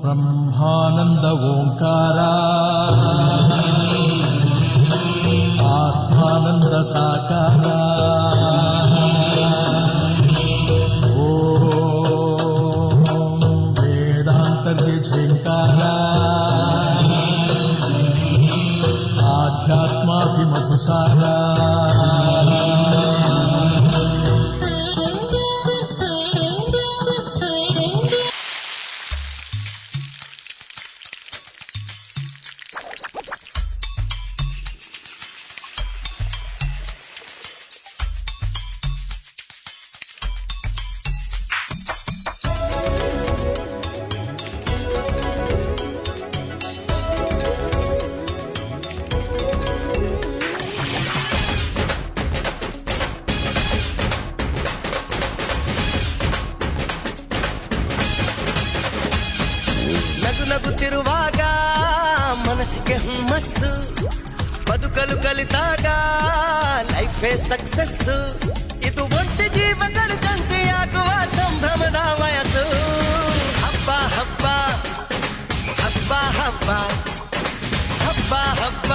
ಬ್ರಹ್ಮಾನಂದ ಓಂಕಾರ ಆತ್ಮಾನಂದ ಸಾಕಾರ ಓಂ ವೇದಾಂತರ್ಯ ಝೇಂಕಾರ ಆಧ್ಯಾತ್ಮಾಭಿಮಧುಸಾರ ನಗುತ್ತಿರುವಾಗ ಮನಸ್ಸಿಗೆ ಹುಮ್ಮಸ್ಸು, ಬದುಕಲು ಕಲಿತಾಗ ಲೈಫೇ ಸಕ್ಸಸ್ಸು. ಇದು ಒಂಟಿ ಜೀವಗಳ ಜಂಟಿಯಾಗುವ ಸಂಭ್ರಮದ ವಯಸ್ಸು. ಹಬ್ಬ ಹಬ್ಬ ಹಬ್ಬ ಹಬ್ಬ ಹಬ್ಬ ಹಬ್ಬ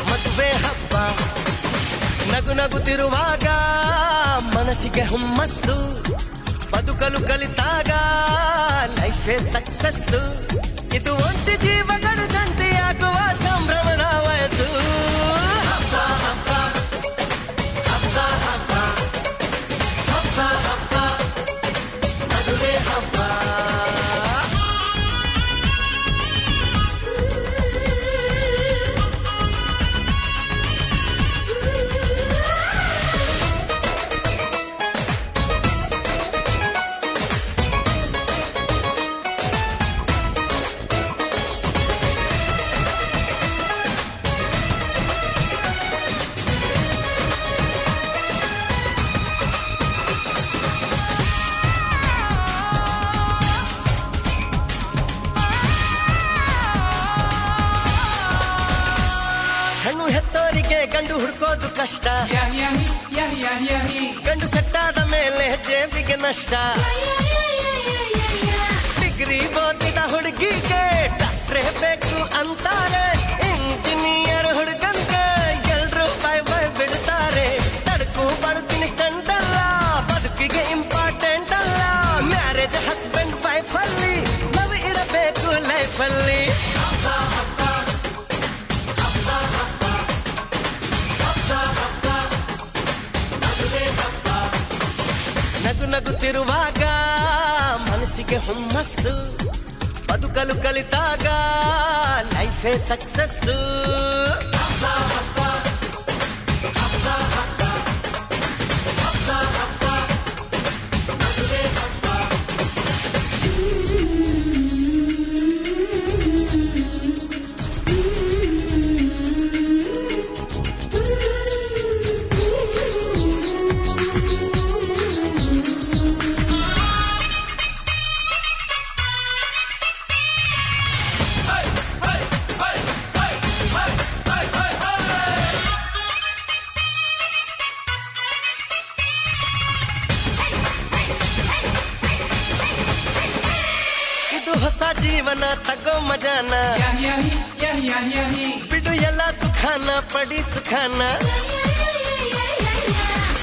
ಮದುವೆ ಹಬ್ಬ. ನಗುತ್ತಿರುವಾಗ ಮನಸ್ಸಿಗೆ ಹುಮ್ಮಸ್ಸು, ಬದುಕಲು ಕಲಿತಾಗ ಲೈಫೇ ಸಕ್ಸಸ್ಸು. ಇದು ಒಂಟಿ ಜೀವಗಳು ಜಂಟಿಯಾಗುವ ಸಂಭ್ರಮದ ವಯಸ್ಸು. ಹಬ್ಬ ಹಬ್ಬ ಹಬ್ಬ ಹಬ್ಬ ಹಬ್ಬ ಹಬ್ಬ ಮದುವೆ ಹಬ್ಬ. ಹೆಣ್ಣು ಹೆತ್ತೋರಿಗೆ ಗಂಡು ಹುಡ್ಕೋದು ಕಷ್ಟ, ಗಂಡು ಸೆಟ್ಟಾದ ಮೇಲೆ ಜೇಬಿಗೆ ನಷ್ಟ. ಡಿಗ್ರಿ ಓದಿದ ಹುಡುಗಿಗೆ ಡಾಕ್ಟ್ರೇ ಬೇಕು ಅಂತಾರೆ, ಇಂಜಿನಿಯರ್ ಹುಡುಗನ್ಗೆ ಎಲ್ರು ಬೈ ಬಿಡ್ತಾರೆ. ತಡಕು ಬಡ್ತೀನಿ ಸ್ಟಂಟ್ ಅಲ್ಲ, ಬದುಕಿಗೆ ಇಂಪಾರ್ಟೆಂಟ್ ಅಲ್ಲ. ಮ್ಯಾರೇಜ್ ಹಸ್ಬೆಂಡ್ ವೈಫ್ ಅಲ್ಲಿ ಲವ್ ಇರಬೇಕು ಲೈಫಲ್ಲಿ. ನಗುತ್ತಿರುವಾಗ ಮನಸ್ಸಿಗೆ ಹುಮ್ಮಸ್ಸು, ಬದುಕಲು ಕಲಿತಾಗ ಲೈಫೇ ಸಕ್ಸಸ್ಸು. ಹೊಸ ಜೀವನ ತಗೋ ಮಜಾನ, ಬಿಡು ಎಲ್ಲ ದುಃಖಾನ ಪಡಿ ಸುಖಾನ.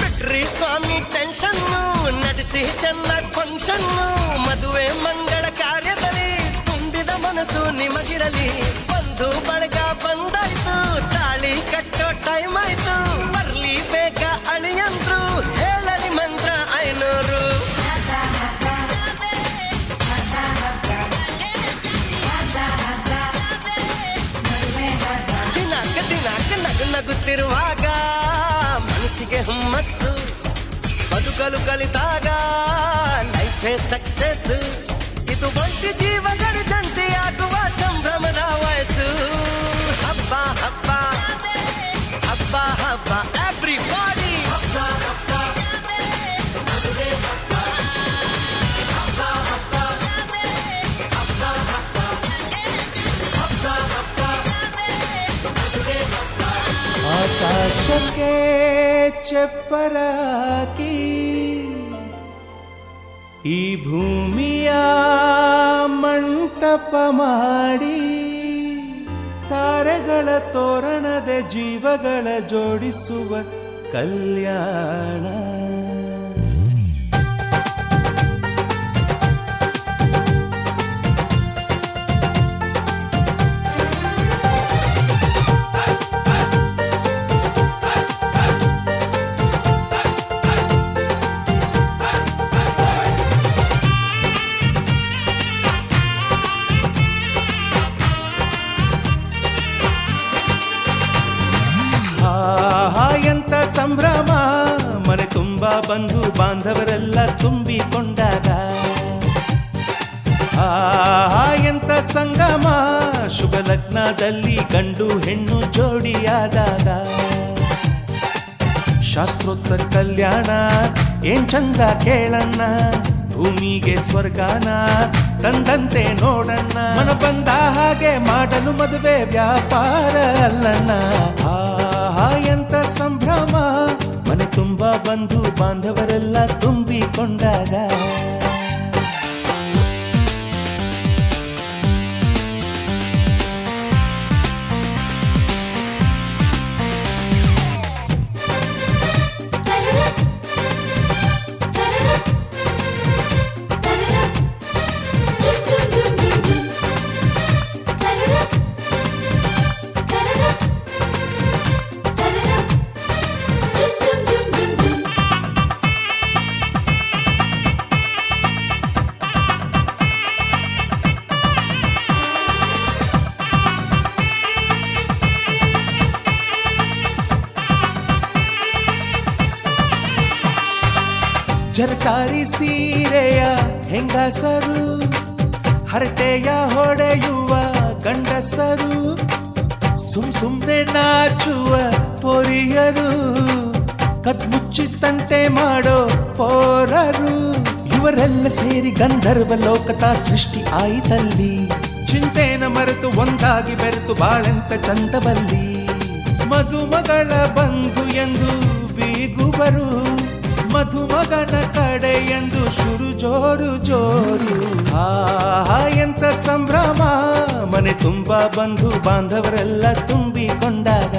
ಬಿಟ್ರಿ ಸ್ವಾಮಿ ಟೆನ್ಷನ್ನು, ನಡೆಸಿ ಚೆನ್ನಾಗಿ ಫಂಕ್ಷನ್ನು. ಮದುವೆ ಮಂಗಳ ಕಾರ್ಯದಲ್ಲಿ ತುಂಬಿದ ಮನಸ್ಸು ನಿಮಗಿರಲಿ. ಬಂಧು ಬಳಗ ಬಂದಾಯ್ತು, ತಾಳಿ ಕಟ್ಟೋ ಟೈಮ್ ಆಯ್ತು. ಬರ್ಲಿ ಬೇಗ ಅಳಿಯಂದ್ರು, ಹೇಳಲಿ ಮಂತ್ರ 500. ನಗುತ್ತಿರುವಾಗ ಮನಸ್ಸಿಗೆ ಹುಮ್ಮಸ್ಸು, ಬದುಕಲು ಕಲಿತಾಗ ಲೈಫೇ ಸಕ್ಸಸ್. ಇದು ಒಂಟಿ ಜೀವಗಳ ಜಂಟಿಯಾಗುವ ಸಂಭ್ರಮದ ವಯಸ್ಸು. ಹಬ್ಬ ಹಬ್ಬ ಹಬ್ಬ ಹಬ್ಬ ಎವ್ರಿಬಾಡಿ. ಹಬ್ಬ ಹಬ್ಬ ಮದುವೆ ಹಬ್ಬ. ಹಬ್ಬ ಹಬ್ಬ ಹಬ್ಬ ಹಬ್ಬ ಆಶಕ್ಕೆ ಚೆಪ್ಪರಾಕಿ ಈ ಭೂಮಿಯ ಮಂಟಪ ಮಾಡಿ ತಾರೆಗಳ ತೋರಣದ ಜೀವಗಳ ಜೋಡಿಸುವ ಕಲ್ಯಾಣ. ಎಂತ ಸಂಭ್ರಮ ಮನೆ ತುಂಬ ಬಂಧು ಬಾಂಧವರೆಲ್ಲ ತುಂಬಿಕೊಂಡಾಗ. ಎಂತ ಸಂಗಮ ಶುಭ ಲಗ್ನದಲ್ಲಿ ಗಂಡು ಹೆಣ್ಣು ಜೋಡಿಯಾದಾಗ. ಶಾಸ್ತ್ರೋತ್ತರ ಕಲ್ಯಾಣ ಏನ್ ಚಂದ ಕೇಳಣ್ಣ, ಭೂಮಿಗೆ ಸ್ವರ್ಗಾನ ತಂದಂತೆ ನೋಡಣ್ಣ. ಮನ ಬಂದ ಹಾಗೆ ಮಾಡಲು ಮದುವೆ ವ್ಯಾಪಾರ ಅಲ್ಲಣ್ಣ. ಎಂತ ಸಂಭ್ರಮ ಮನೆ ತುಂಬ ಬಂಧು ಬಾಂಧವರೆಲ್ಲ ತುಂಬಿಕೊಂಡಾಗ. ಜರಕಾರಿ ಸೀರೆಯ ಹೆಂಗಸರು, ಹರಟೆಯ ಹೊಡೆಯುವ ಗಂಡಸರು, ಸುಮ್ನೆ ನಾಚುವ ಪೊರಿಯರು, ಕದ್ಮುಚ್ಚಿ ತಂಟೆ ಮಾಡೋ ಪೋರರು, ಇವರೆಲ್ಲ ಸೇರಿ ಗಂಧರ್ವ ಲೋಕದ ಸೃಷ್ಟಿ ಆಯಿತಲ್ಲಿ. ಚಿಂತೆನ ಮರೆತು ಒಂದಾಗಿ ಬೆರೆತು ಬಾಳೆಂತ ಚಂದವಲ್ಲಿ. ಮದುಮಗಳ ಬಂಧು ಎಂದು ಬೀಗುವರು, ಮಧುಮಗನ ಕಡೆ ಎಂದು ಶುರು ಜೋರು ಜೋರು. ಎಂತ ಸಂಭ್ರಮ ಮನೆ ತುಂಬ ಬಂಧು ಬಾಂಧವರೆಲ್ಲ ತುಂಬಿಕೊಂಡಾಗ.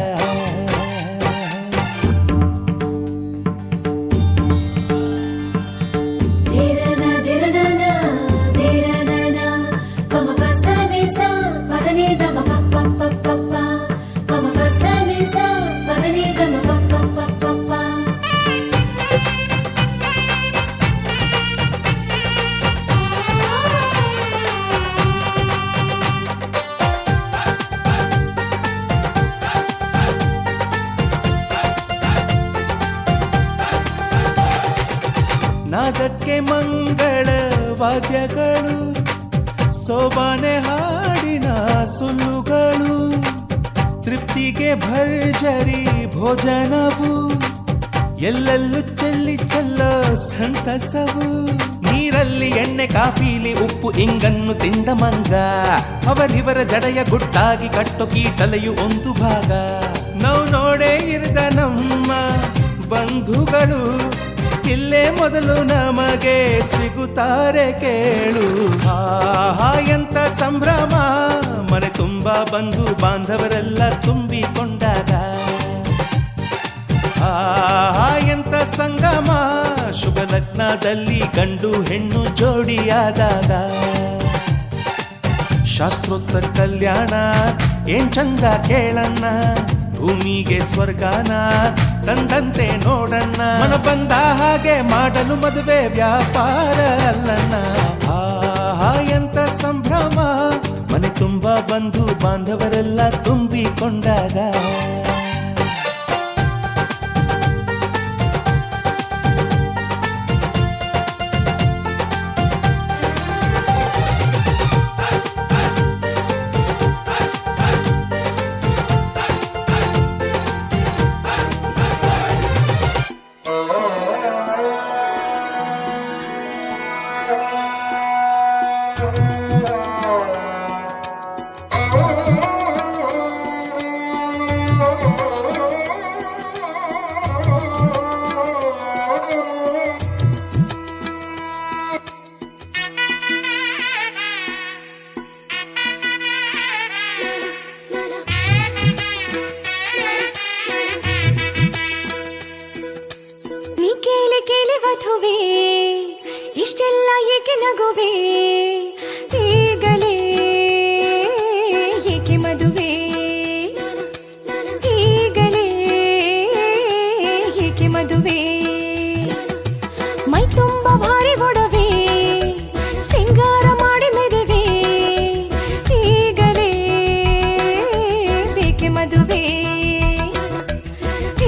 ನಾದಕ್ಕೆ ಮಂಗಳ ವಾದ್ಯಗಳು, ಸೋಬಾನೆ ಹಾಡಿನ ಸುಳ್ಳುಗಳು, ತೃಪ್ತಿಗೆ ಭರ್ಜರಿ ಭೋಜನವು, ಎಲ್ಲೆಲ್ಲೂ ಚೆಲ್ಲಿ ಚೆಲ್ಲೋ ಸಂತಸವು. ನೀರಲ್ಲಿ ಎಣ್ಣೆ ಕಾಫಿಲಿ ಉಪ್ಪು ಇಂಗನ್ನು ತಿಂದ ಮಂಗ, ಅವರಿವರ ಜಡೆಯ ಗುಟ್ಟಾಗಿ ಕಟ್ಟೋ ಕೀಟಲೆಯು ಒಂದು ಭಾಗ. ನಾವು ನೋಡೇ ಇರದ ನಮ್ಮ ಬಂಧುಗಳು ಇಲ್ಲೇ ಮೊದಲು ನಮಗೆ ಸಿಗುತ್ತಾರೆ ಕೇಳು. ಎಂತ ಸಂಭ್ರಮ ಮನೆ ತುಂಬ ಬಂಧು ಬಾಂಧವರೆಲ್ಲ ತುಂಬಿಕೊಂಡಾಗ. ಎಂತ ಸಂಗಮ ಶುಭ ಲಗ್ನದಲ್ಲಿ ಗಂಡು ಹೆಣ್ಣು ಜೋಡಿಯಾದಾಗ. ಶಾಸ್ತ್ರೋತ್ತರ ಕಲ್ಯಾಣ ಏನ್ ಚಂದ ಕೇಳಣ್ಣ, ಭೂಮಿಗೆ ಸ್ವರ್ಗಾನ ತಂದಂತೆ ನೋಡಣ್ಣ. ಮನ ಬಂದ ಹಾಗೆ ಮಾಡಲು ಮದುವೆ ವ್ಯಾಪಾರ ಅಲ್ಲಣ್ಣ. ಎಂತ ಸಂಭ್ರಮ ಮನೆ ತುಂಬ ಬಂಧು ಬಾಂಧವರೆಲ್ಲ ತುಂಬಿಕೊಂಡಾಗ. ನಗುವೆ ಈಗಲೇ ಏಕೆ ಮದುವೆ ಈಗಲೇ ಏಕೆ ಮದುವೆ ಮೈ ತುಂಬ ಭಾರಿ ಗೊಡವೆ ಸಿಂಗಾರ ಮಾಡಿ ಮೆದುವೆ ಈಗಲೇ ಬೇಕೆ ಮದುವೆ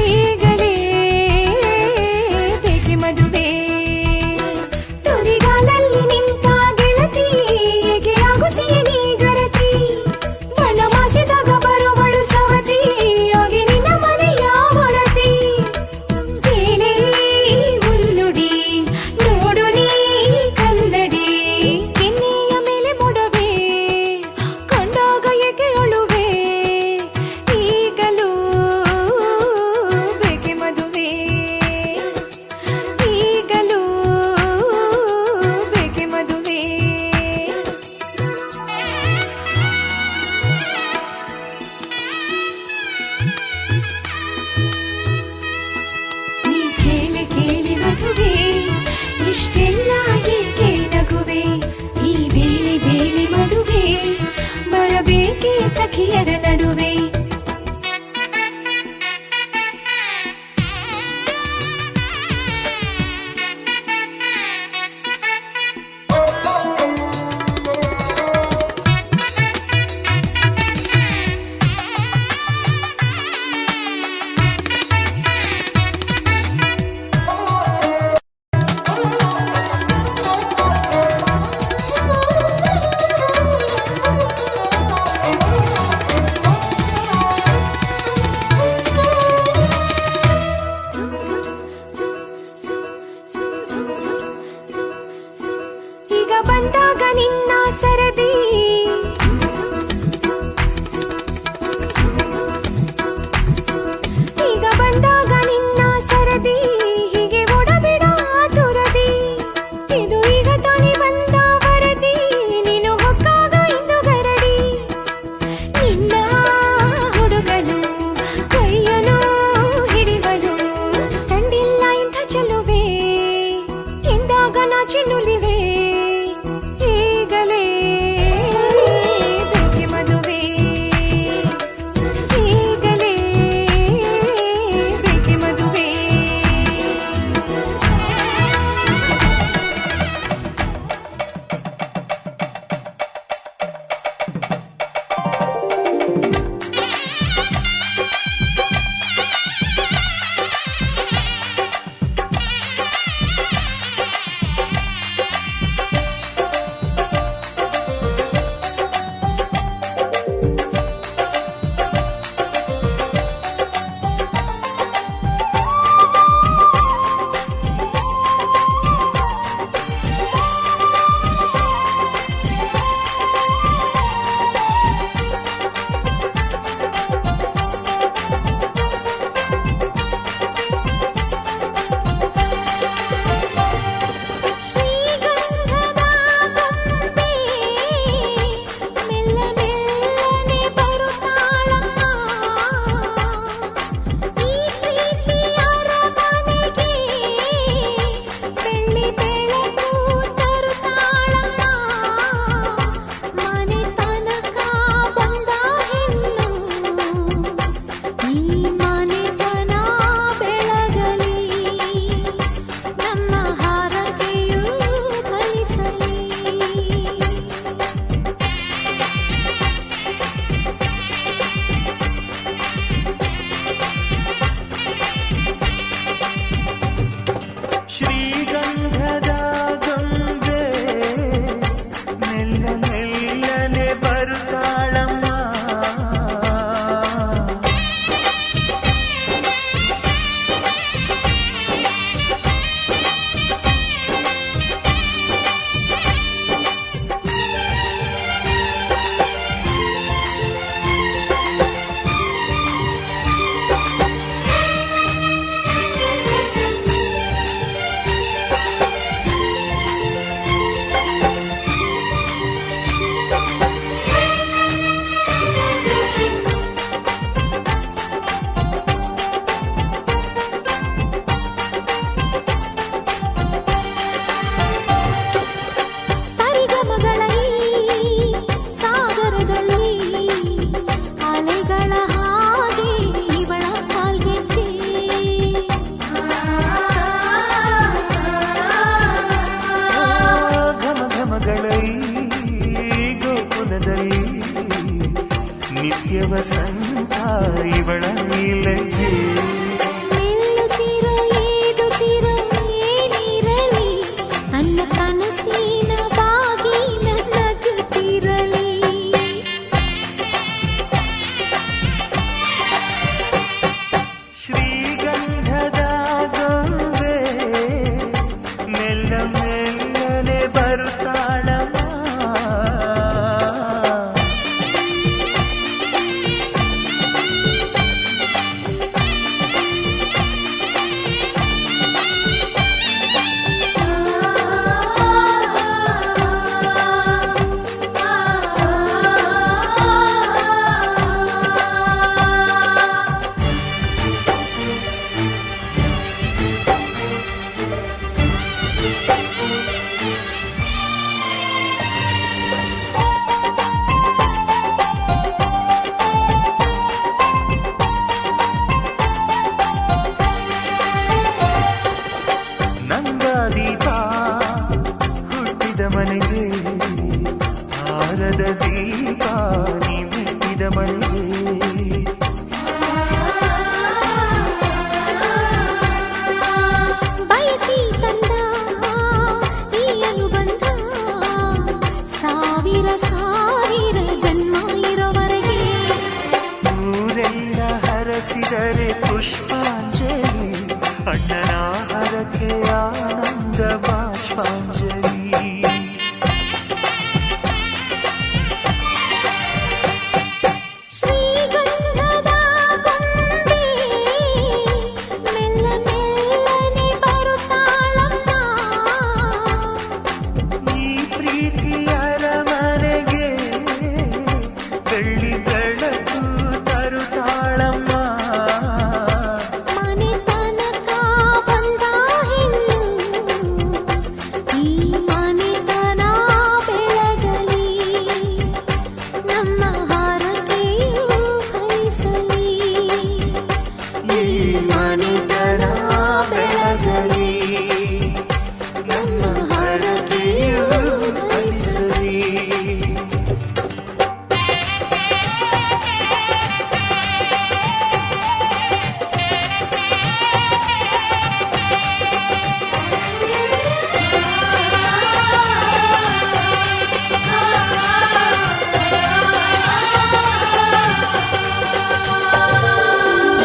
ಈಗಲೇ ಬೇಕೆ ಮದುವೆ ತುದಿಗಾಲಲ್ಲಿ ನಿಂತ ಗೆಳತಿ ಹೇಗೆ ಆಗುತ್ತೀಯ ನೀ ಜರತಿ ಬಣ್ಣ ಮಾಸಿದಾಗ ಬರುವಳು ಸವತಿ ಹೋಗಿ ನಿನ್ನ ಮನೆಯ ಒಡತಿ ಏನೇ ಮುನ್ನುಡಿ ನೋಡು ನೀ ಕನ್ನಡಿ ಕೆನ್ನೆಯ ಮೇಲೆ ಮೊಡವೆ ಕಂಡಾಗ ಏಕೆ ಅಳುವೆ ಈಗಲೂ ಬೇಕೆ ಮದುವೆ ಈಗಲೂ ಬೇಕೆ ಮದುವೆ ನೀ ಕೇಳಿ ಕೇಳಿ ಮದುವೆ ಇಷ್ಟೆಲ್ಲ ಏಕೆ ನಗುವೆ ಈ ಬೇಲಿ ಬೇಲಿ ಮದುವೆ ಬರಬೇಕೆ ಸಖಿಯರ ನಡುವೆ ಪ್ರೀತಿಯ ವಸಂತ ಇವಳ ಲಜ್ಜೆ ಮೆಲ್ಲುಸಿರೋ ಏದುಸಿರೋ ಏನಿರಲಿ ತನ್ನ ಕನಸಿನ ಬಾಗಿಲ ನಗುತ್ತಿರಲಿ ಶ್ರೀಗಂಧದ ಗೊಂಬೆ ಮೆಲ್ಲ ಮೆಲ್ಲನೆ ಬರುತ್ತಾಳಮ್ಮ ನಂದಾದೀಪ ಹುಟ್ಟಿದ ಮನೆಗೆ ಹಾರದ ದೀಪ ನೀ ಮೆಟ್ಟಿದ ಮನೆಗೆ ಬಯಸಿ ತಂದ ಈ ಅನುಬಂಧ ಸಾವಿರ ಸಾವಿರ ಜನ್ಮ ಇರೋವರೆಗೆ ಊರೆಲ್ಲ ಹರಸಿದರೆ ಪುಷ್ಪಾಂಜಲಿ ಅಣ್ಣನ ಹರಕೆ ಆನಂದ ಬಾಷ್ಪಾಂಜಲಿ ಶ್ರೀಗಂಧದ ಗೊಂಬೆ ಮೆಲ್ಲ ಮೆಲ್ಲನೆ ಬರುತ್ತಾಳಮ್ಮ ಈ ಪ್ರೀತಿಯರ ಮನೆಗೆ ಬೆಳ್ಳಿ ಬೆಳಕು ತರುತ್ತಾಳಮ್ಮ ಮನೆ ತನಕ ಬಂದ ಹೆಣ್ಣು ಈ ಮನೆತನ ಬೆಳಗಲಿ ನಮ್ಮ ಹಾರಕೆಯು ಫಲಿಸಲಿ ಈ ಮನೆತನ ಬೆಳಗಲಿ ನಮ್ಮ ಹರಕೆಯು ಫಲಿಸಲಿ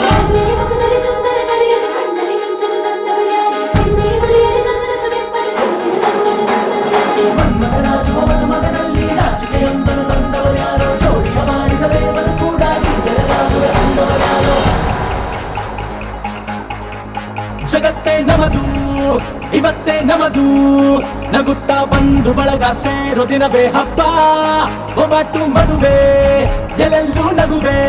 ಕಣ್ಣೇ ಮುಖದಲ್ಲಿ ಸುಂದರ ಕಳೆಯಲು ಕಣ್ಣಲ್ಲಿ ಮಿಂಚಲು ತಂದವರು ಯಾರು ನಿನ್ನೆ ಹೊಳೆಯಲು ದಸರಸು ಬೆಪ್ಪಲು ಮನ್ಮಥರಾಜುವ ಮಧುಮಗನಲ್ಲಿ ನಾಚಿಕೆಯೊಂದನ್ನು ತಂದವರ್ಯಾರೋ ಜೋಡಿಯ ಮಾಡಿದ ದೇವರು ಕೂಡ ಬೆಳಗಾಗುವ ತಂದವರ್ಯಾರೋ ಜಗತ್ತೇ ನಮದು ಇವತ್ತೇ ನಮದು ನಗುತ್ತಾ ಬಂದು ಬಳಗ ಸೇರೋ ದಿನವೇ ಹಬ್ಬ ಒಬ್ಬಟ್ಟು ಮದುವೆ ಎಲ್ಲೆಲ್ಲೂ ನಗುವೆ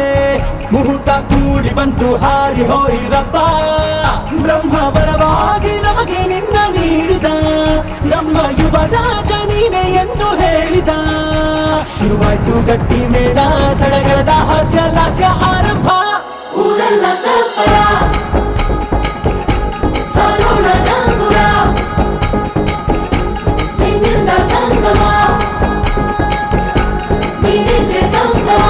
ಮುಹೂರ್ತ ಕೂಡಿ ಬಂತು ಹಾರಿ ಹೋಯಿರಪ್ಪ ಬ್ರಹ್ಮ ವರವಾಗಿ ನಮಗೆ ನಿನ್ನ ನೀಡಿದ ನಮ್ಮ ಯುವರಾಜ ನೀನೆ ಎಂದು ಹೇಳಿದ ಶುರುವಾಯ್ತು ಗಟ್ಟಿ ಮೇಳ ಸಡಗರದ ಹಾಸ್ಯ ಲಾಸ್ಯ ಆರಂಭ ಊರೆಲ್ಲ ಚಪ್ಪರ ಸಾರೋಣ ಡಂಗುರ ನಿನ್ನಿಂದ ಸಂಗಮ ನೀನಿದ್ರೆ ಸಂಭ್ರಮ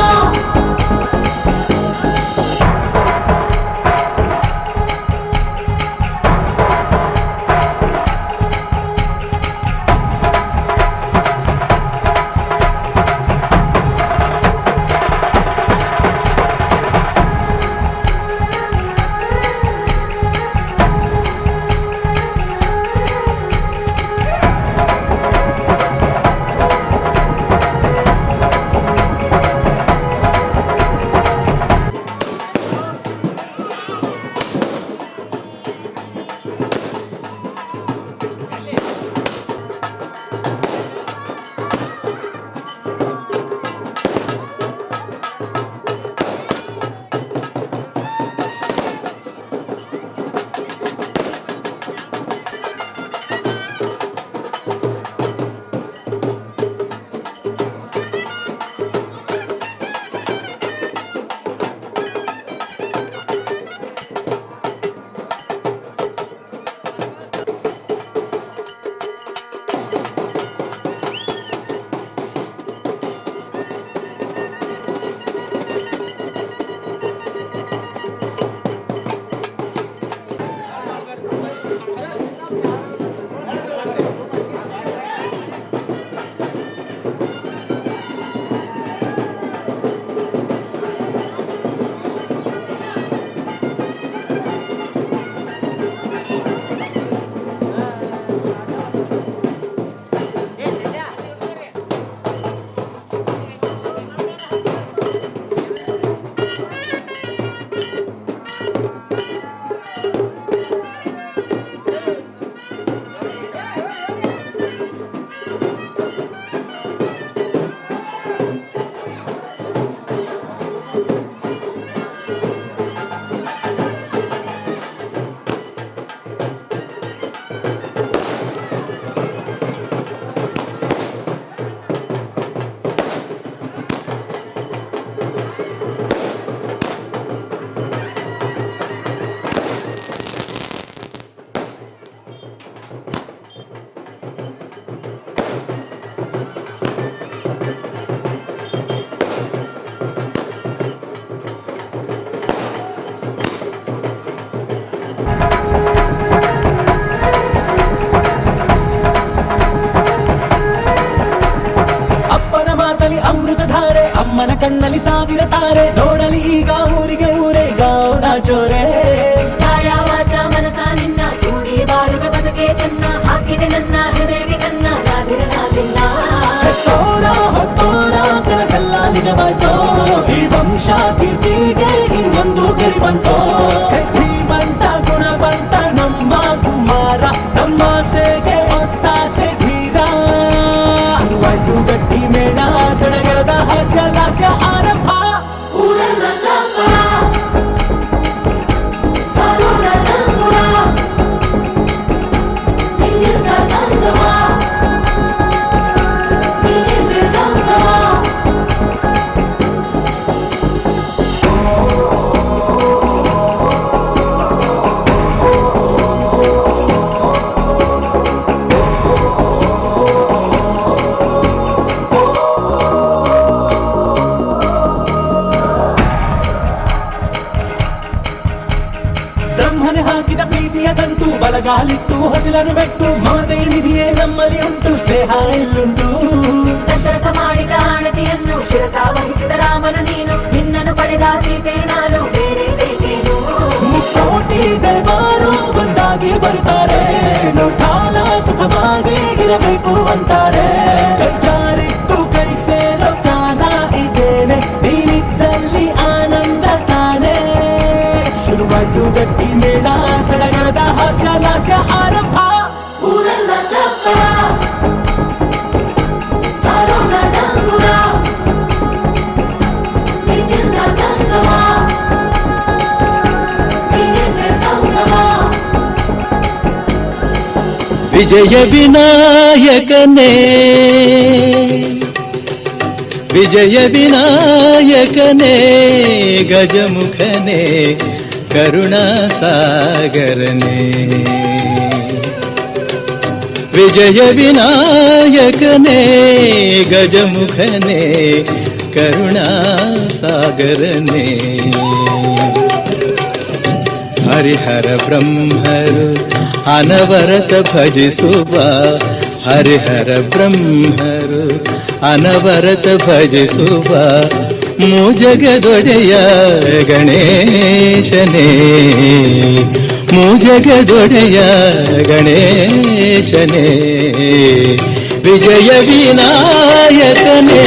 ಅಮ್ಮನ ಕಣ್ಣಲ್ಲಿ ಸಾವಿರ ತಾರೆ ನೋಡಲಿ ಈಗ ಊರಿಗೆ ಊರೇ ಗೌಡ ಜೋರೆ ಕಾಯ ವಾಚ ಮನಸ ನಿನ್ನ ಕೂಡಿ ಬಾಳುವೆ ಬದುಕೆ ಚೆನ್ನ ಹಾಕಿದೆ ನನ್ನ ಹೃದಯಕ್ಕೆ ಕನ್ನ ನಾದಿರನಾದಿಲ್ಲ ಹೆತ್ತೋರ ಹೊತ್ತೋರ ಕನಸೆಲ್ಲ ನಿಜವಾಯ್ತೋ ಈ ವಂಶ ಕೀರ್ತಿಗೆ ಇನ್ನೊಂದು ಗೆರಿ ಬಂತೋ ಧೀಮಂತ ಗುಣವಂತ ನಮ್ಮ ಕುಮಾರ ನಮ್ಮ ಸೇಗೆ ಒತ್ತಾಸೆ ಧೀರ ಶುರುವಾಯ್ತು ಗಟ್ಟಿ ಮೇಳ ಸಡಗರದ ಹಾಸ್ಯ ಲಾಸ್ಯ ಆರಂಭ ಊರೆಲ್ಲ ಚಾಪರ ಸಾರೋಣ ಡಂಗುರ ನಿನ್ನಿಂದ ಸಂಗಮ ನೀನಿಂದ್ರೆ ಸಂಗಮ ಬ್ರಹ್ಮನೆ ಹಾಕಿದ ಪ್ರೀತಿಯ ಗಂಟು ಬಲಗಾಲಿಟ್ಟು ಹಸಿಲನ್ನು ಬೆಟ್ಟು ಮಮತೆಯ ನಿಧಿಯೇ ನಮ್ಮಲ್ಲಿ ಉಂಟು ಸ್ನೇಹ ಇಲ್ಲುಂಟು ದಶರಥ ಮಾಡಿದ ಆಣತಿಯನ್ನು ಶಿರಸ ವಹಿಸಿದ ರಾಮನು ನೀನು ನಿನ್ನನ್ನು ಪಡೆದ ಸೀತೆ ನಾನು ಬೇರೆ ಬೇಕೇನು ಮುಕ್ಕೋಟಿ ದೇವರು ಒಂದಾಗಿ ಬರುತ್ತಾರೆ ಕಾಲ ಸುಖವಾಗಿ ಇರಬೇಕು ಅಂತಾರೆ ಕೈ ಜಾರಿತ್ತು ಕೈ ಸೇರೋ ಕಾಲ ಇದೇನೆ ನೀನಿದ್ದಲ್ಲಿ ಆನಂದ ತಾನೆ ಶುರುವಾಯ್ತು ಗಟ್ಟಿ ಮೇಳ ಸಡಗರದ ಹಾಸ್ಯ ಲಾಸ್ಯ ಆರಂಭ ಊರೆಲ್ಲ ಚಪ್ಪರ ಸಾರೋಣ ಡಂಗುರ ನಿನ್ನಿಂದ ಸಂಗಮ ನೀನಿಂದ್ರೆ ಸಂಗಮ ವಿಜಯ ವಿನಾಯಕನೇ ವಿಜಯ ವಿನಾಯಕನೇ ಗಜಮುಖನೇ ಕರುಣಾಸಾಗರನೇ ವಿಜಯ ವಿನಾಯಕನೇ ಗಜಮುಖನೇ ಕರುಣಾಸಾಗರನೇ ಹರಿಹರ ಬ್ರಹ್ಮರು ಅನವರತ ಭಜಿಸುವ ಹರಿಹರ ಬ್ರಹ್ಮರು ಅನವರತ ಭಜಿಸುವ ಮೂಜಗದೊಡೆಯ ಗಣೇಶನೇ ಮೂಜಗದೊಡೆಯ ಗಣೇಶನೇ ವಿಜಯ ವಿನಾಯಕನೇ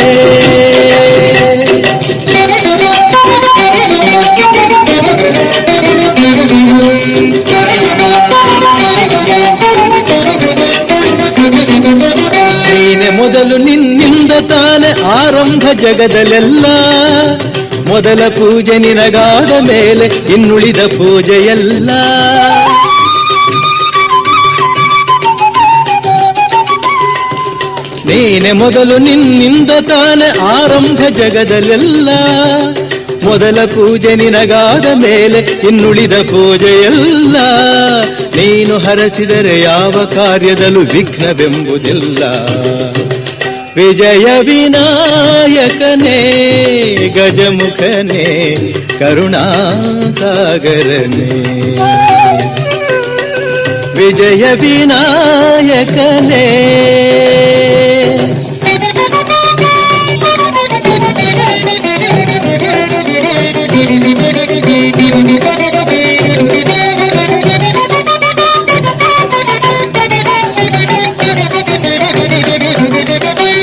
ನೀನೆ ಮೊದಲು ನಿನ್ನಿಂದ ತಾನೆ ಆರಂಭ ಜಗದಲ್ಲೆಲ್ಲ ಮೊದಲ ಪೂಜೆ ನಿನಗಾದ ಮೇಲೆ ಇನ್ನುಳಿದ ಪೂಜೆಯಲ್ಲ ನೀನೆ ಮೊದಲು ನಿನ್ನಿಂದ ತಾನೆ ಆರಂಭ ಜಗದಲ್ಲೆಲ್ಲ ಮೊದಲ ಪೂಜೆ ನಿನಗಾದ ಮೇಲೆ ಇನ್ನುಳಿದ ಪೂಜೆಯಲ್ಲ ನೀನು ಹರಸಿದರೆ ಯಾವ ಕಾರ್ಯದಲ್ಲೂ ವಿಘ್ನವೆಂಬುದಿಲ್ಲ ವಿಜಯ ವಿನಾಯಕನೇ ಗಜಮುಖನೇ ಕರುಣಾಸಾಗರನೇ ವಿಜಯ ವಿನಾಯಕನೇ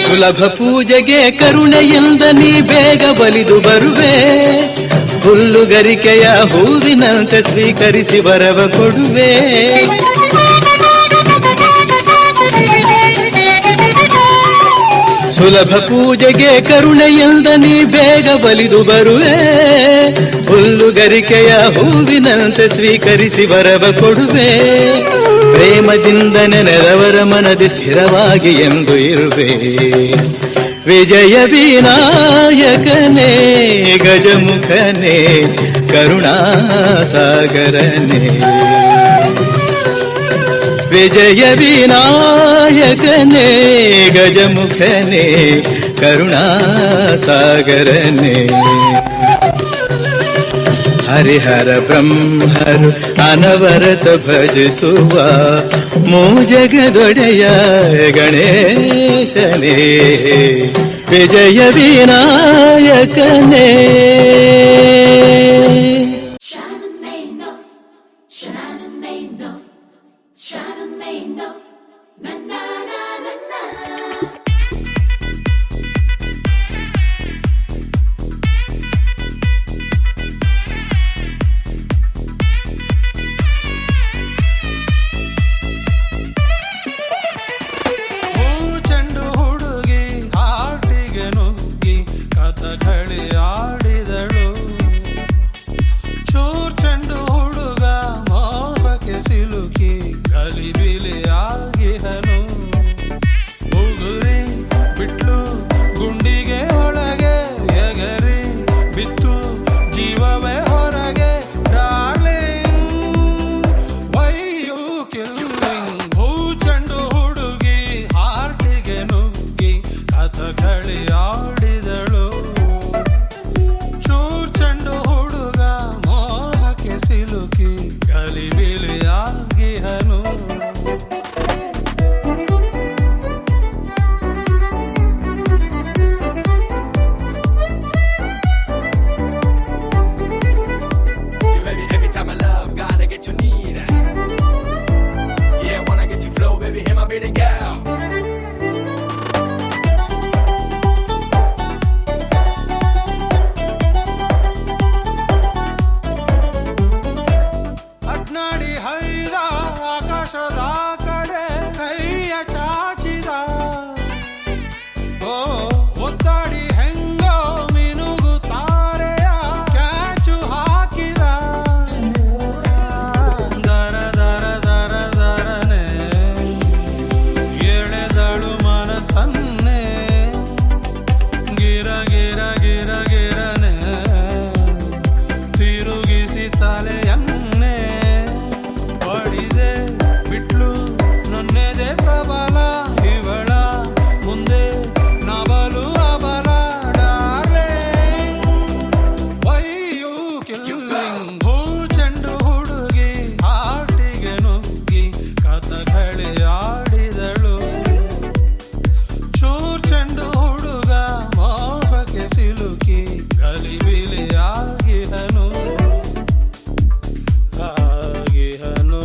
ಸುಲಭ ಪೂಜೆಗೆ ಕರುಣೆಯಿಂದ ನೀ ಬೇಗ ಬಲಿದು ಬರುವೆ ಹುಲ್ಲುಗರಿಕೆಯ ಹೂವಿನಂತೆ ಸ್ವೀಕರಿಸಿ ಬರವ ಕೊಡುವೆ ಸುಲಭ ಪೂಜೆಗೆ ಕರುಣೆಯಿಂದ ನೀ ಬೇಗ ಬಲಿದು ಬರುವೆ ಹುಲ್ಲುಗರಿಕೆಯ ಹೂವಿನಂತೆ ಸ್ವೀಕರಿಸಿ ಬರವ ಕೊಡುವೆ ಪ್ರೇಮದಿಂದ ನೆನೆದವರ ಮನದಿ ಸ್ಥಿರವಾಗಿ ಎಂದು ಇರುವೆ ವಿಜಯ ವಿನಾಯಕನೇ ಗಜಮುಖನೇ ಕರುಣಾಸಾಗರನೇ ವಿಜಯ ವಿನಾಯಕನೇ ಗಜಮುಖನೇ ಕರುಣಾಸಾಗರನೇ ಹರಿಹರ ಬ್ರಹ್ಮರು ಅನವರತ ಭಜಿಸುವ ಮೂಜಗದೊಡೆಯ ಗಣೇಶನೇ ವಿಜಯ ವಿನಾಯಕನೇ. ಚೆಂಡು ಹುಡುಗಿ ಹಾಟಿಗೆ ನುಗ್ಗಿ ಕಥಕಳಿ ಆಡಿದಳು. ಚೂರ್ ಚೆಂಡು ಹುಡುಗ ಮೋಹಕ್ಕೆ ಸಿಲುಕಿ ಗಲಿಬಿಲಿ ಆಗಿಹನು. ಉಗುರಿ ಬಿಟ್ಲು ಗುಂಡಿಗೆ ಒಳಗೆ ಎಗರಿ ಬಿತ್ತು ಜೀವವೇ ಹೊರಗೆ. Darling why you killing. ಭೂ ಚೆಂಡು ಹುಡುಗಿ ಹಾರ್ಟಿಗೆ ನುಗ್ಗಿ ಕಥಕಳಿ ಆಡಿದಳು. ಚೂರ್ ಚೆಂಡು ಹುಡುಗ ಮೋಹಕ್ಕೆ ಸಿಲುಕಿ ಗಲಿಬಿಲಿ ಆಗಿಹನು. Every time I love, gotta get you need. Yeah, wanna get you flow, baby, hear my baby girl. ಅಡ್ನಾಡಿ ಹೈದ ಆಕಾಶದ ಕಡೆ ಕೈಯ ಚಾಚಿದ. ಓ ಒತ್ತಾಡಿ ಹೆಂಗೋ ಮಿನುಗು ತಾರೆಯ ಕ್ಯಾಚು ಹಾಕಿದ. ದರ ದರ ದರ ದರನೆ ಎಳೆದಳು ಮನಸ್ಸನ್ನೇ. ಗಿರ ಗಿರ ಗಿರ ಗಿರನೆ ತಿರುಗಿಸಿ ತಲೆಯನ್ನೇ. ಪಡಿದೆ ಬಿಟ್ಲು ನನ್ನೆದೆ ಪ್ರಬಲ ಇವಳ ಮುಂದೆ ನಬಲು ಅಬಲ. Darling why you killing. ಭೂ ಚೆಂಡು ಹುಡುಗಿ ಹಾಟಿಗೆ ನುಗ್ಗಿ ಕಥಕಳಿ ಆಡಿದಳು. ಚೂರ್ ಚೆಂಡು ಹುಡುಗ ಮೋಹಕ್ಕೆ ಸಿಲುಕಿ ಗಲಿಬಿಲಿ ಆಗಿಹನು. ಆಗಿಹನು.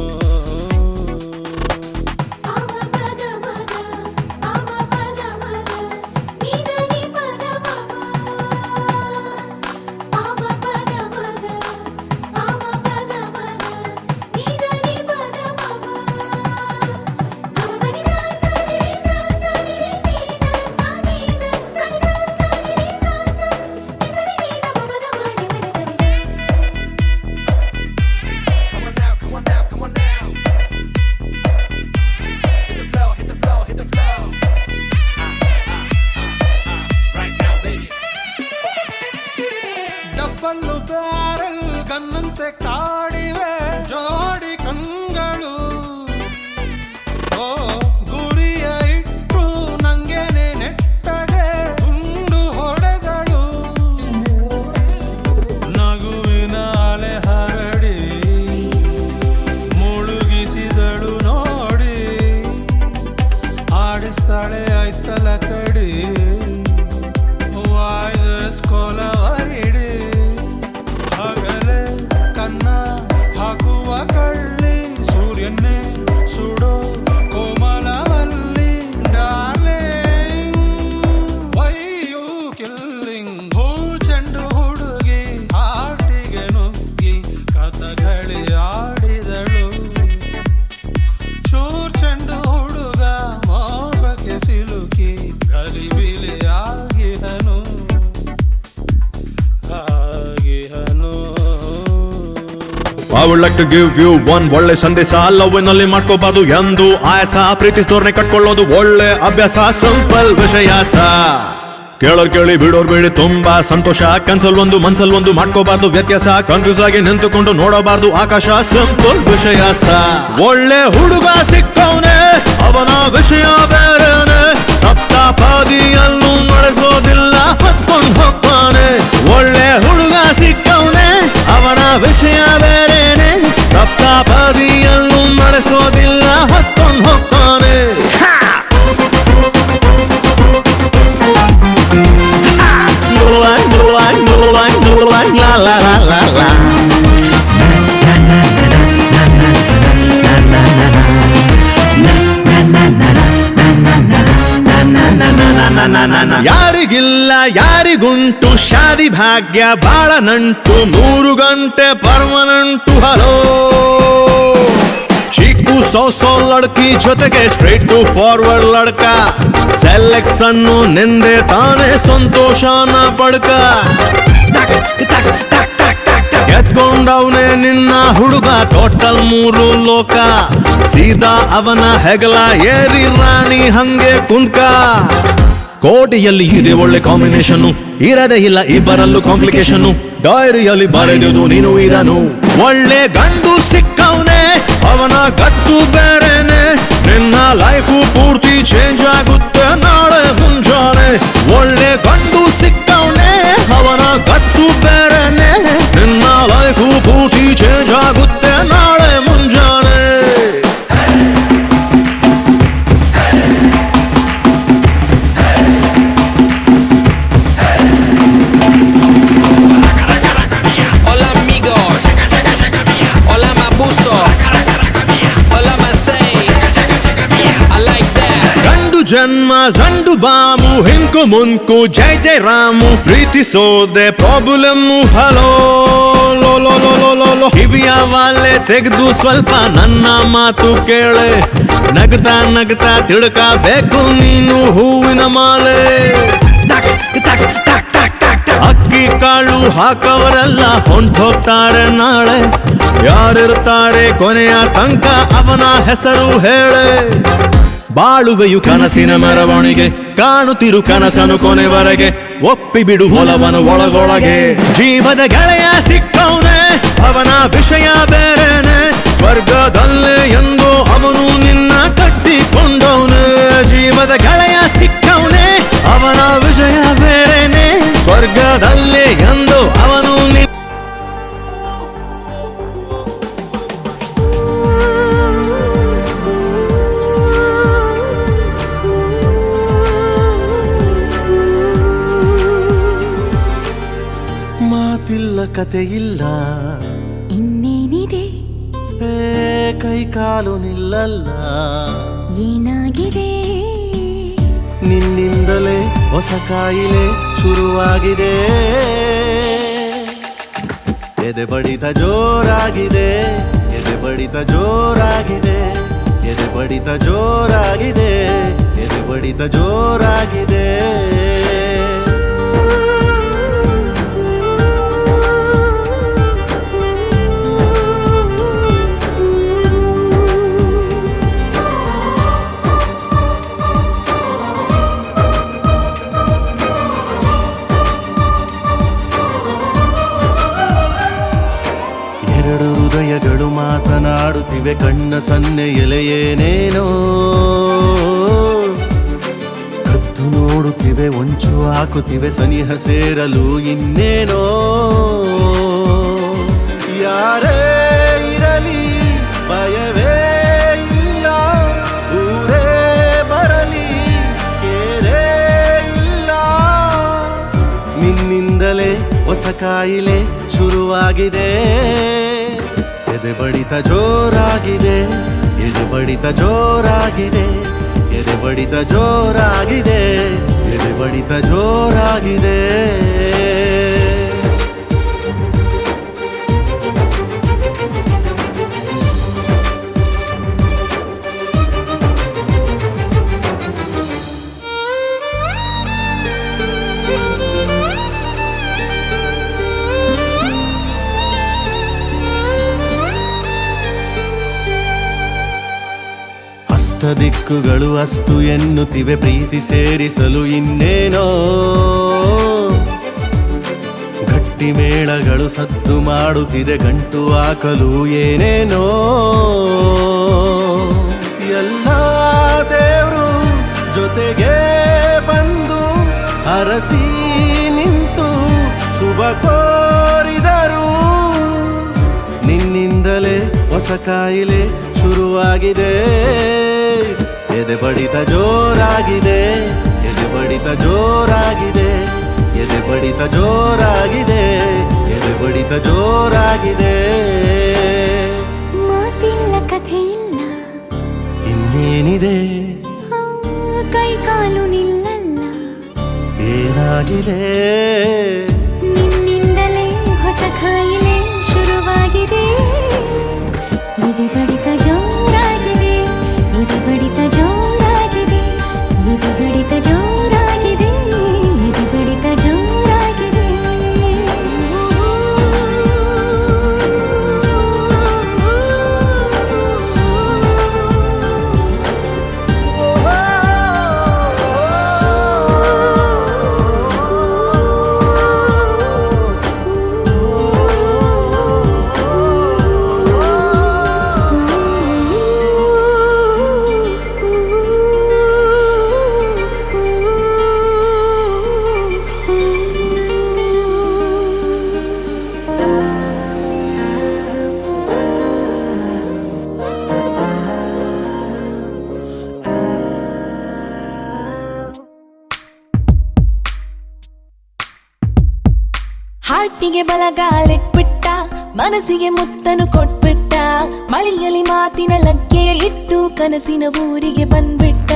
Come on now, come on now, come on now. Hit the flow, hit the flow, hit the flow. Right now, baby. Double barrel ಗನ್ನಂತೆ ಕಾಡಿವೆ ಜೋಡಿ ಕಣ್ಗಳು. ಓ ಗುರಿಯ ಇಟ್ಟು ನಂಗೆನೆ ನೆಟ್ಟಗೆ ಗುಂಡು ಹೊಡೆದಳು. ನಗುವಿನ ಅಲೆ ಹರಡಿ ಮುಳುಗಿಸಿದಳು ನೋಡಿ. ಆಡಿಸ್ತಾಳೆ ಐತಲ ಕಡಿ ವಾಯ್ದಸ್ಕೊಲವರಿಡಿ. ಹಗಲೇ ಕನ್ನ ಹಾಕುವ ಕಳ್ಳಿ ಸೂರ್ಯನ್ನೇ ಸುಡೋ ಕೋಮಲವಲ್ಲಿ. Darling why you killing. ಭೂ ಚೆಂಡು ಹುಡುಗಿ ಹಾಟಿಗೆ ನುಗ್ಗಿ ಕಥಕಳಿ ಆಡಿದಳು. ಚೂರ್ ಚೆಂಡು ಹುಡುಗ ಮೋಹಕ್ಕೆ ಸಿಲುಕಿ ಗಲಿಬಿಲಿ ಆಗಿಹನು. ಆಗಿಹನು. I would like to give you one ಒಳ್ಳೆ ಸಂದೇಶ. ಲವ್ನಲ್ಲಿ ಮಾಡ್ಕೋಬಾರ್ದು ಎಂದು ಆಯಾಸ. ಪ್ರೀತಿಸಿದೋರ್ನೆ ಕಟ್ಕೊಳ್ಳೋದು ಒಳ್ಳೆ ಅಭ್ಯಾಸ. ಸಿಂಪಲ್ ವಿಷಯ ಕೇಳೋರ್ ಕೇಳಿ ಬಿಡೋರ್ ಬಿಡಿ ತುಂಬಾ ಸಂತೋಷ. ಕನ್ಸಲ್ ಒಂದು ಮನ್ಸಲ್ ಒಂದು ಮಾಡ್ಕೋಬಾರ್ದು ವ್ಯತ್ಯಾಸ. ಕನ್ಫ್ಯೂಸ್ ಆಗಿ ನಿಂತುಕೊಂಡು ನೋಡಬಾರ್ದು ಆಕಾಶ. ಸಿಂಪಲ್ ವಿಷಯ ಒಳ್ಳೆ ಹುಡುಗ ಸಿಕ್ಕವನೆ ಅವನ ವಿಷಯ ಬೇರೆನೆ. ಸಪ್ತಾಪದಿಯಲ್ಲೂ ನಡೆಸೋದಿಲ್ಲ ಹೊತ್ಕೊಂಡ್ ಹೋಗ್ತಾನೆ. ಒಳ್ಳೆ ಹುಡುಗ ಸಿಕ್ಕವನೆ ಅವನ ವಿಷಯ ಬೇರೆನೆ. ಸಪ್ತಾಪದಿಯಲ್ಲೂ ನಡೆಸೋದಿಲ್ಲ ಹೊತ್ಕೊಂಡ್ ಹೋಗ್ತಾನೆ. la la la la la. ಯಾರಿಗಿಲ್ಲ ಯಾರಿಗುಂಟು ಶಾದಿ ಭಾಗ್ಯ ಬಾಳ ನಂಟು 3 ಗಂಟೆ ಪರ್ಮನೆಂಟು ಹಲೋ ಚಿಕ್ಕು ಸೌ ಲಡ್ಕಿ ಜೊತೆಗೆ ಸ್ಟ್ರೈಟ್ ಟು ಫಾರ್ವರ್ಡ್ ಲಡ್ಕ ಸೆಲೆಕ್ಷನ್ ನಿಂದೆ ತಾನೇ ಸಂತೋಷನ ಪಡ್ಕ ಎತ್ಕೊಂಡವನೇ ನಿನ್ನ ಹುಡುಗ ಟೋಟಲ್ 3 ಲೋಕ ಸೀದಾ ಅವನ ಹೆಗಲ ಏರಿ ರಾಣಿ ಹಂಗೆ ಕುಂತ್ಕ ಕೋಟೆಯಲ್ಲಿ ಇದೆ ಒಳ್ಳೆ ಕಾಂಬಿನೇಷನ್ ಇರದೇ ಇಲ್ಲ ಇಬ್ಬರಲ್ಲೂ ಕಾಂಪ್ಲಿಕೇಶನ್ ಡೈರಿಯಲ್ಲಿ ಬರೆದು ನೀನು ಇದನು ಒಳ್ಳೆ ಗಂಡು ಸಿಕ್ಕವನೇ ಅವನ ಗತ್ತು ಬೇರೆನೆ ನಿನ್ನ ಲೈಫು ಪೂರ್ತಿ ಚೇಂಜ್ ಆಗುತ್ತೆ ನಾಳೆ ಮುಂಜಾನೆ ಒಳ್ಳೆ ಗಂಡು ಸಿಕ್ಕವನೇ ಅವನ ಗತ್ತು ಬೇರೆನೆ ನಿನ್ನ ಲೈಫು ಪೂರ್ತಿ ಚೇಂಜ್ ಆಗುತ್ತೆ ನಾಳೆ ಮುಂಜಾನೆ Hola amigos, hola Mabusto, hola Mansei, I like that. ಗಂಡು ಜನ್ಮ ಜಂಡು ಬಾಮು ಹಿಂಕು ಮುಂಕು ಜೈ ಜೈ ರಾಮು ಪ್ರೀತಿಸೋದೆ ಪ್ರಾಬ್ಲಮ್ ಹಲೋ ಲೋ ಲೋ ಲೋ ಲೋ ಲೋ ಲೋ ಕಿವಿಯ ವಾಲೆ ತೆಗೆದು ಸ್ವಲ್ಪ ನನ್ನ ಮಾತು ಕೇಳೆ ನಗ್ತಾ ನಗ್ತಾ ತಿಳ್ಕಬೇಕು ನೀನು ಹೂವಿನ ಮಾಲೆ ಅಕ್ಕಿ ಕಾಳು ಹಾಕವರೆಲ್ಲ ಹೊಂಟೋಗ್ತಾರೆ ನಾಳೆ ಯಾರಿರ್ತಾರೆ ಕೊನೆಯ ತನಕ ಅವನ ಹೆಸರು ಹೇಳೆ ಬಾಳುವೆಯು ಕನಸಿನ ಮೆರವಣಿಗೆ ಕಾಣುತ್ತಿರು ಕನಸನು ಕೊನೆವರೆಗೆ ಒಪ್ಪಿ ಬಿಡು ಹೊಲವನು ಒಳಗೊಳಗೆ ಜೀವದ ಗೆಳೆಯ ಸಿಕ್ಕವನೇ ಅವನ ವಿಷಯ ಬೇರೆನೆ ಸ್ವರ್ಗದಲ್ಲೇ ಎಂದು ಅವನು ನಿನ್ನ ಕಟ್ಟಿಕೊಂಡವನೇ ಜೀವದ ಗೆಳೆಯ ಸಿಕ್ಕವನೇ ಅವನ ವಿಷಯ ಬೇರೆನೆ ಸ್ವರ್ಗದಲ್ಲೇ ಎಂದು ಅವನು ಮಾತಿಲ್ಲ ಕತೆ ಇಲ್ಲ ಇನ್ನೇನಿದೆ ಕೈ ಕಾಲು ನಿಲ್ಲಲ್ಲ ಏನಾಗಿದೆ ನಿನ್ನಿಂದಲೇ ಹೊಸ ಕಾಯಿಲೆ ಶುರುವಾಗಿದೆ ಎದೆ ಬಡಿತ ಜೋರಾಗಿದೆ ಎದೆ ಬಡಿತ ಜೋರಾಗಿದೆ ಎದೆ ಬಡಿತ ಜೋರಾಗಿದೆ ಎದೆ ಬಡಿತ ಜೋರಾಗಿದೆ ಎರಡು ಹೃದಯಗಳು ಮಾತನಾಡುತ್ತಿವೆ ಕಣ್ಣ ಸನ್ನೆ ಎಲೆಯೇನೇನೋ ಕದ್ದು ನೋಡುತ್ತಿವೆ ಒಂಚು ಹಾಕುತ್ತಿವೆ ಸನಿಹ ಸೇರಲು ಇನ್ನೇನೋ ಯಾರೇ ಇರಲಿ ಭಯವೇ ಇಲ್ಲ ಊರೇ ಬರಲಿ ಕೇರೇ ಇಲ್ಲ ನಿನ್ನಿಂದಲೇ ಹೊಸ ಕಾಯಿಲೆ ಶುರುವಾಗಿದೆ ಎದೆ ಬಡಿತ ಜೋರಾಗಿದೆ ಎದೆ ಬಡಿತ ಜೋರಾಗಿದೆ ಎದೆ ಬಡಿತ ಜೋರಾಗಿದೆ ಎದೆ ಬಡಿತ ಜೋರಾಗಿದೆ ದಿಕ್ಕುಗಳು ಅಸ್ತು ಎನ್ನುತ್ತಿವೆ ಪ್ರೀತಿ ಸೇರಿಸಲು ಇನ್ನೇನೋ ಗಟ್ಟಿ ಮೇಳಗಳು ಸದ್ದು ಮಾಡುತ್ತಿದೆ ಗಂಟು ಹಾಕಲು ಏನೇನೋ ಎಲ್ಲ ದೇವರು ಜೊತೆಗೆ ಬಂದು ಹರಸಿ ನಿಂತು ಶುಭ ಕೋರಿದರು ನಿನ್ನಿಂದಲೇ ಹೊಸ ಕಾಯಿಲೆ ಶುರುವಾಗಿದೆ ಎದೆ ಬಡಿತ ಜೋರಾಗಿದೆ ಎದೆ ಬಡಿತ ಜೋರಾಗಿದೆ ಎದೆ ಬಡಿತ ಜೋರಾಗಿದೆ ಬಡಿತ ಜೋರಾಗಿದೆ. ಮಾತಿಲ್ಲ ಕಥೆ ಇಲ್ಲ, ಇನ್ನೇನಿದೆ ಕೈ ಕಾಲು ನಿಲ್ಲಲ್ಲ. ಏನಾಗಿದೆ ನಿನ್ನಿಂದಲೇ ಹೊಸ ಕಾಯಿಲೆ ಶುರುವಾಗಿದೆ. ಎದೆ ಬಡಿತ ಜೋರಾಗಿದೆ, ಎದೆ ಬಡಿತ ಜೋರಾಗಿದೆ, ಎದೆ ಬಡಿತ ಜೋರಾಗಿದೆ, ಎದೆ ಬಡಿತ ಜೋರಾಗಿದೆ. ಹಾಟಿಗೆ ಬಲಗಾಲಿಟ್ಬಿಟ್ಟ, ಮನಸ್ಸಿಗೆ ಮುತ್ತನು ಕೊಟ್ಬಿಟ್ಟ. ಮಳೆಯಲ್ಲಿ ಮಾತಿನ ಲಗ್ಗೆಯ ಇಟ್ಟು ಕನಸಿನ ಊರಿಗೆ ಬಂದ್ಬಿಟ್ಟ.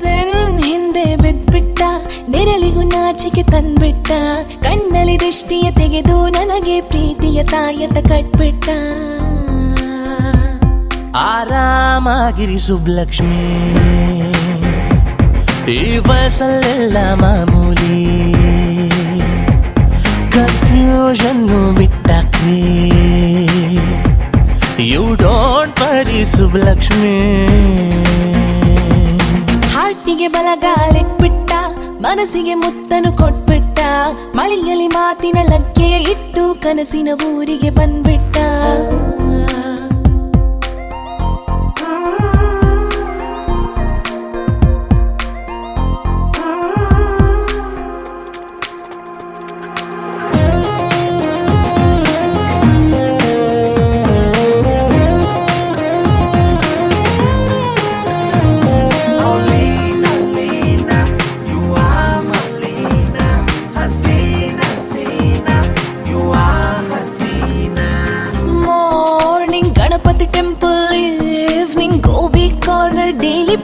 ಬೆನ್ ಹಿಂದೆ ಬಿದ್ಬಿಟ್ಟ, ನೆರಳಿಗೂ ನಾಚಿಕೆ ತಂದ್ಬಿಟ್ಟ. ಕಣ್ಣಲ್ಲಿ ದೃಷ್ಟಿಯ ತೆಗೆದು ನನಗೆ ಪ್ರೀತಿಯ ತಾಯತ ಕಟ್ಬಿಟ್ಟ. ಆರಾಮಾಗಿರಿ ಸುಬ್ಲಕ್ಷ್ಮಿ, ಈ ವಯಸ್ಸಲ್ಲೆಲ್ಲ ಮಾಮೂಲಿ. ಕನ್ಫ್ಯೂಷನ್ನು ಬಿಟ್ಟಾಕ್ರಿ, ಯು ಡೋಂಟ್ ವರಿ ಸುಬ್ಲಕ್ಷ್ಮಿ. ಹಾಟಿಗೆ ಬಲಗಾಲಿಟ್ಬಿಟ್ಟ, ಮನಸ್ಸಿಗೆ ಮುತ್ತನು ಕೊಟ್ಬಿಟ್ಟ. ಮಳೆಯಲ್ಲಿ ಮಾತಿನ ಲಗ್ಗೆಯ ಇಟ್ಟು ಕನಸಿನ ಊರಿಗೆ ಬಂದ್ಬಿಟ್ಟ.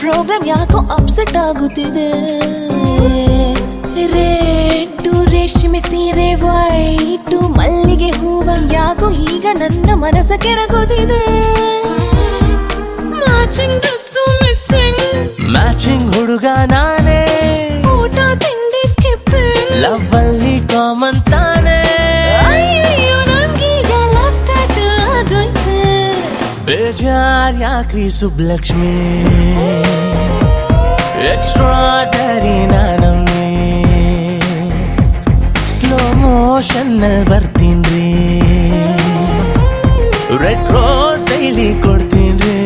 ಪ್ರೋಗ್ರಾಮ್ ಯಾಕೋ ಅಪ್ಸೆಟ್ ಆಗುತ್ತಿದೆ. ರೇಟು ರೇಷ್ಮೆ ಸೀರೆ, ವೈಟು ಮಲ್ಲಿಗೆ ಹೂವ, ಯಾಕೋ ಈಗ ನನ್ನ ಮನಸ್ಸ ಕೆಡಗೋದಿದೆ. ಮ್ಯಾಚಿಂಗ್ ಡ್ರೆಸ್ಸು ಮಿಸ್ಸಿಂಗ್, ಮ್ಯಾಚಿಂಗ್ ಹುಡುಗ ನಾನೇ. ಊಟ ತಿಂಡಿ ಸ್ಕಿಪ್ಪಿಂಗ್, ಲವ್ ಅಲ್ಲಿ ಕಾಮನ್ ತಾನೇ. ಅಯ್ಯೋ ನಂಗೀಗೆಲ್ಲ ಸ್ಟಾರ್ಟ್ ಆಗೋಯ್ತೆ. ಬೇಜಾರ್ ಯಾಕ್ರಿ ಸುಬ್ಲಕ್ಷ್ಮಿ, ಎಕ್ಸ್ಟ್ರಾಡರಿ ನಾನಮ್ಮಿ. ಸ್ಲೋ ಮೋಷನ್ ಬರ್ತೀನ್ರಿ, ರೆಡ್ ರೋಸ್ ಡೈಲಿ ಕೊಡ್ತೀನ್ರಿ.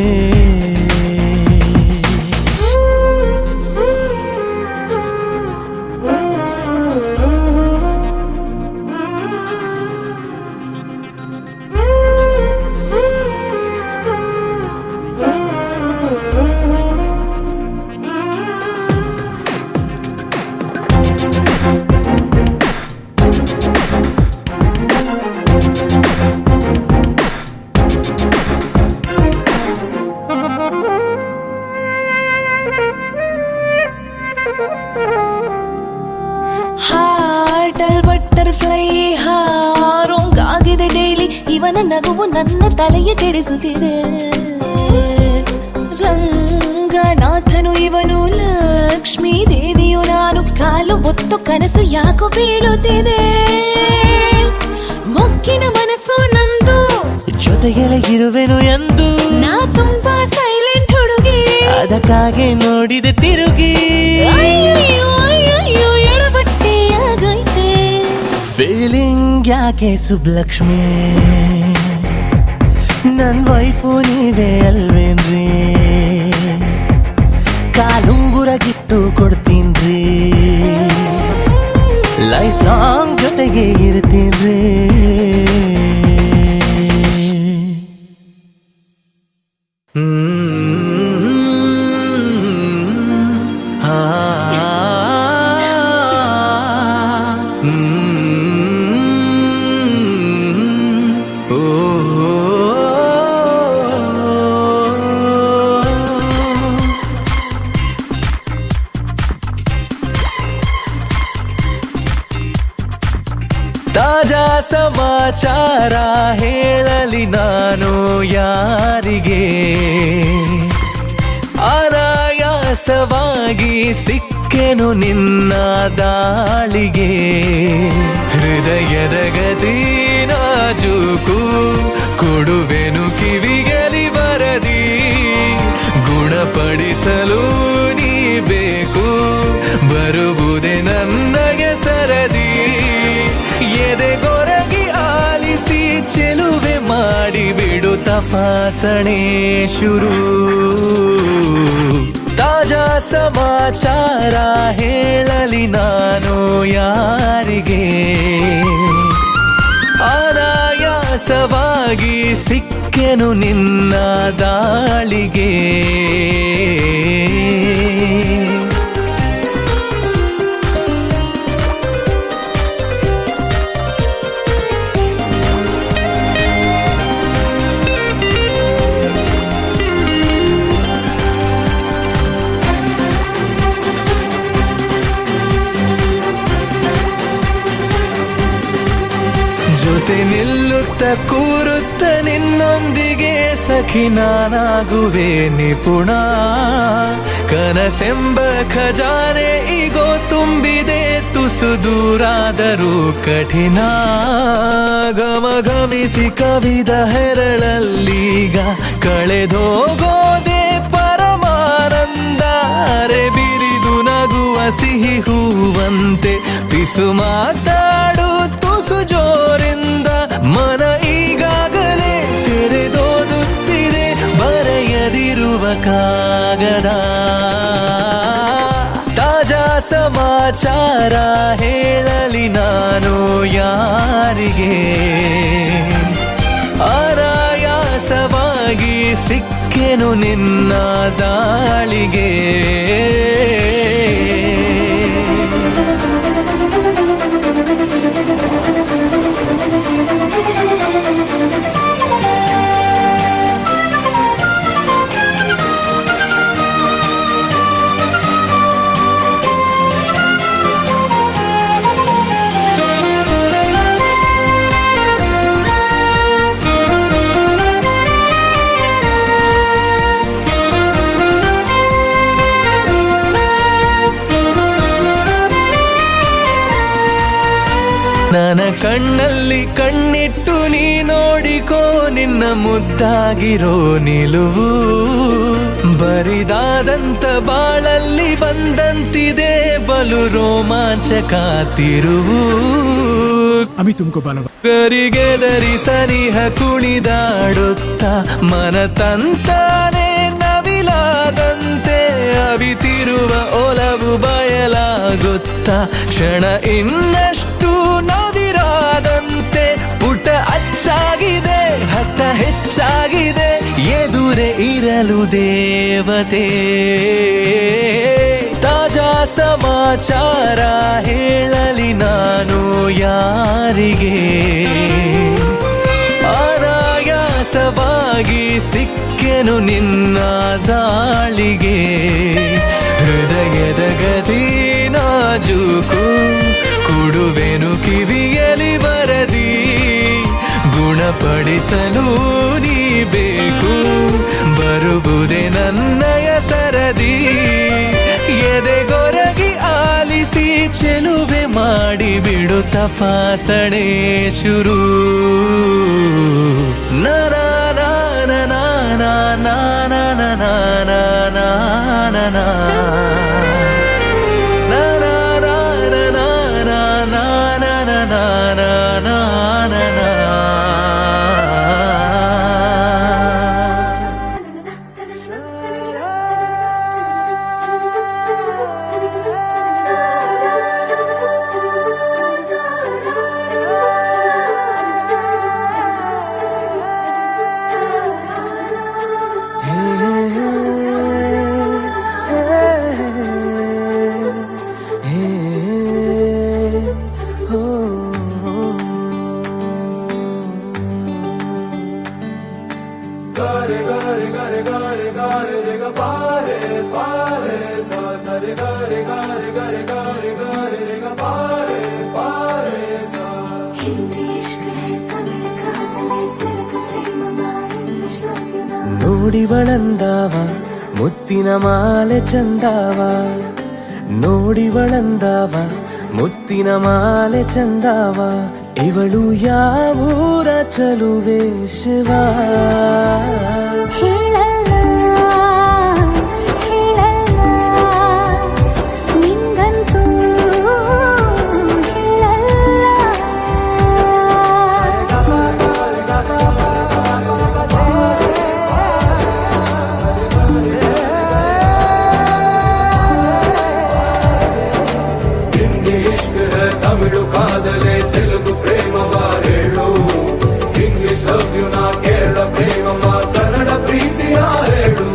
ಹಾರ್ಟಲ್ ಬಟರ್ಫ್ಲೈ ಹಾರೋಂಗಾಗಿದೆ ಡೈಲಿ. ಇವನ ನಗುವು ನನ್ನ ತಲೆಯ ಕೆಡಿಸುತ್ತಿದೆ. ರಂಗನಾಥನು ಇವನು, ಲಕ್ಷ್ಮೀ ದೇವಿಯು ನಾನು. ಕಾಲು ಒತ್ತು ಕನಸು ಯಾಕೋ ಬೀಳುತ್ತಿದೆ. ಮೊಕ್ಕಿನ ಮನಸ್ಸು ನಂದು, ಜೊತೆಗೆಲೆ ಇರುವೆನು ಎಂದು. ನಾ ತುಂಬಾ ಸೈಲೆಂಟ್ ಹುಡುಗಿ, ಅದಕ್ಕಾಗಿ ನೋಡಿದೆ ತಿರುಗಿ. ಅಯ್ಯಯ್ಯೋ ಅಯ್ಯಯ್ಯೋ ಎಡಬಟ್ಟೆ ಆಗೈತೆ. ಫೀಲಿಂಗ್ ಯಾಕೆ ಸುಬ್ಲಕ್ಷ್ಮಿ, ನನ್ ವೈಫು ನೀವೇ ಅಲ್ವೇನ್ರಿ. ಕಾಲುಂಗುರ ಗಿಫ್ಟು ಕೊಡ್ತೀನ್ರಿ, ಲೈಫ್ ಲಾಂಗ್ ಜೊತೆಗೆ ಇರ್ತೀನ್ರಿ. ಆ ತಾಜಾ ಸಮಾಚಾರ ಹೇಳಲಿ ನಾನು ಯಾರಿಗೆ, ಅನಾಯಾಸವಾಗಿ ಸಿಕ್ಕೆನು ನಿನ್ನ ದಾಳಿಗೆ. ಹೃದಯದ ಗತಿ ನಾಜೂಕು ಕೊಡುವೆನು ಕಿವಿಗಲಿ ಬರದಿ, ಗುಣಪಡಿಸಲು ನೀ ಬೇಕು ಬರುವುದೇ ನನಗೆ ಸರದಿ. ಎದೆಗೊರಗಿ ಆಲಿಸಿ ಚೆಲುವೆ ಮಾಡಿ ಬಿಡು ತಪಾಸಣೆ ಶುರು. ತಾಜಾ ಸಮಾಚಾರ ಹೇಳಲಿ ನಾನು ಯಾರಿಗೆ, ಅನಾಯಾಸವಾಗಿ ಸಿಕ್ಕೆನು ನಿನ್ನ ದಾಳಿಗೆ. ಜೊತೆ ನಿಲ್ಲುತ್ತ ಕೂರುತ್ತ ನಿನ್ನೊಂದಿಗೆ ಸಖಿ ನಾನಾಗುವೆ ನಿಪುಣ. ಕನಸೆಂಬ ಖಜಾನೆ ಈಗೋ ತುಂಬಿದೆ ತುಸು ದೂರಾದರೂ ಕಠಿಣ. ಘಮಘಮಿಸಿ ಕವಿದ ಹೆರಳಲ್ಲೀಗ ಕಳೆದೋಗೋದೆ ಪರಮಾನಂದ. ಅರೆ ಬಿರಿದು ನಗುವ ಸಿಹಿ ಹೂವಂತೆ ಪಿಸು ಮಾತಾಡು ತುಸು ಜೋರಿಂದ. ಮನ ಈಗಾಗಲೇ ತೆರೆದೋದುತ್ತಿದೆ ಬರೆಯದಿರುವ ಕಾಗದ. ತಾಜಾ ಸಮಾಚಾರ ಹೇಳಲಿ ನಾನು ಯಾರಿಗೆ, ಅನಾಯಾಸವಾಗಿ ಸಿಕ್ಕೆನು ನಿನ್ನ ದಾಳಿಗೆ. ನನ್ನ ಕಣ್ಣಲ್ಲಿ ಕಣ್ಣಿಟ್ಟು ನೀ ನೋಡಿಕೋ ನಿನ್ನ ಮುದ್ದಾಗಿರೋ ನಿಲುವು. ಬರಿದಾದಂತ ಬಾಳಲ್ಲಿ ಬಂದಂತಿದೆ ಬಲು ರೋಮಾಂಚಕ ತಿರುವು. ಗರಿಗೆದರಿ ಸನಿಹ ಕುಣಿದಾಡುತ್ತ ಮನ ತಂತಾನೆ ನವಿಲಾದಂತೆ. ಅವಿತಿರುವ ಒಲವು ಬಯಲಾಗುತ್ತ ಕ್ಷಣ ಇನ್ನಷ್ಟು ನವಿರಾದಂತೆ. ಪುಟ ಅಚ್ಚಾಗಿದೆ ಹತ್ತ ಹೆಚ್ಚಾಗಿದೆ ಎದುರೆ ಇರಲು ದೇವತೆ. ತಾಜಾ ಸಮಾಚಾರ ಹೇಳಲಿ ನಾನು ಯಾರಿಗೆ, ಅನಾಯಾಸವಾಗಿ ಸಿಕ್ಕೆನು ನಿನ್ನ ದಾಳಿಗೆ. ಹೃದಯದ ಗತಿ ನಾಜೂಕು ಕೊಡುವೆನು ಕಿವಿಯಲಿ ಬರದಿ, ಗುಣಪಡಿಸಲು ನೀ ಬೇಕು ಬರುವುದೇ ನನ್ನಯ ಸರದಿ. ಎದೆಗೊರಗಿ ಆಲಿಸಿ ಚೆಲುವೆ ಮಾಡಿ ಬಿಡು ತಪಾಸಣೆ ಶುರು. ನರ ನೋಡಿವಳಂದಾವ ಮುತ್ತಿನ ಮಾಲೆ ಚಂದಾವ ನೋಡಿವಳಂದಾವ ಮುತ್ತಿನ ಮಾಲೆ ಚಂದಾವ ಇವಳು ಯಾವೂರ ಚಲುವೆ ಶಿವ ಹೇಳಲ್ಲ ಹೇಳಲ್ಲ ನಿಂಗಂತೂ ಹಿಂದಿ ಇಷ್ಕ್ ಹೈ ತಮಿಳು ಕಾದಲೆ ತೆಲುಗು ಪ್ರೇಮವ ಹೇಳು ಇಂಗ್ಲಿಷ್ ಲವ್ ಯು ನಾ ಕೇರಳ ಪ್ರೇಮವ ಕನ್ನಡ ಪ್ರೀತಿಯ ಹೇಳು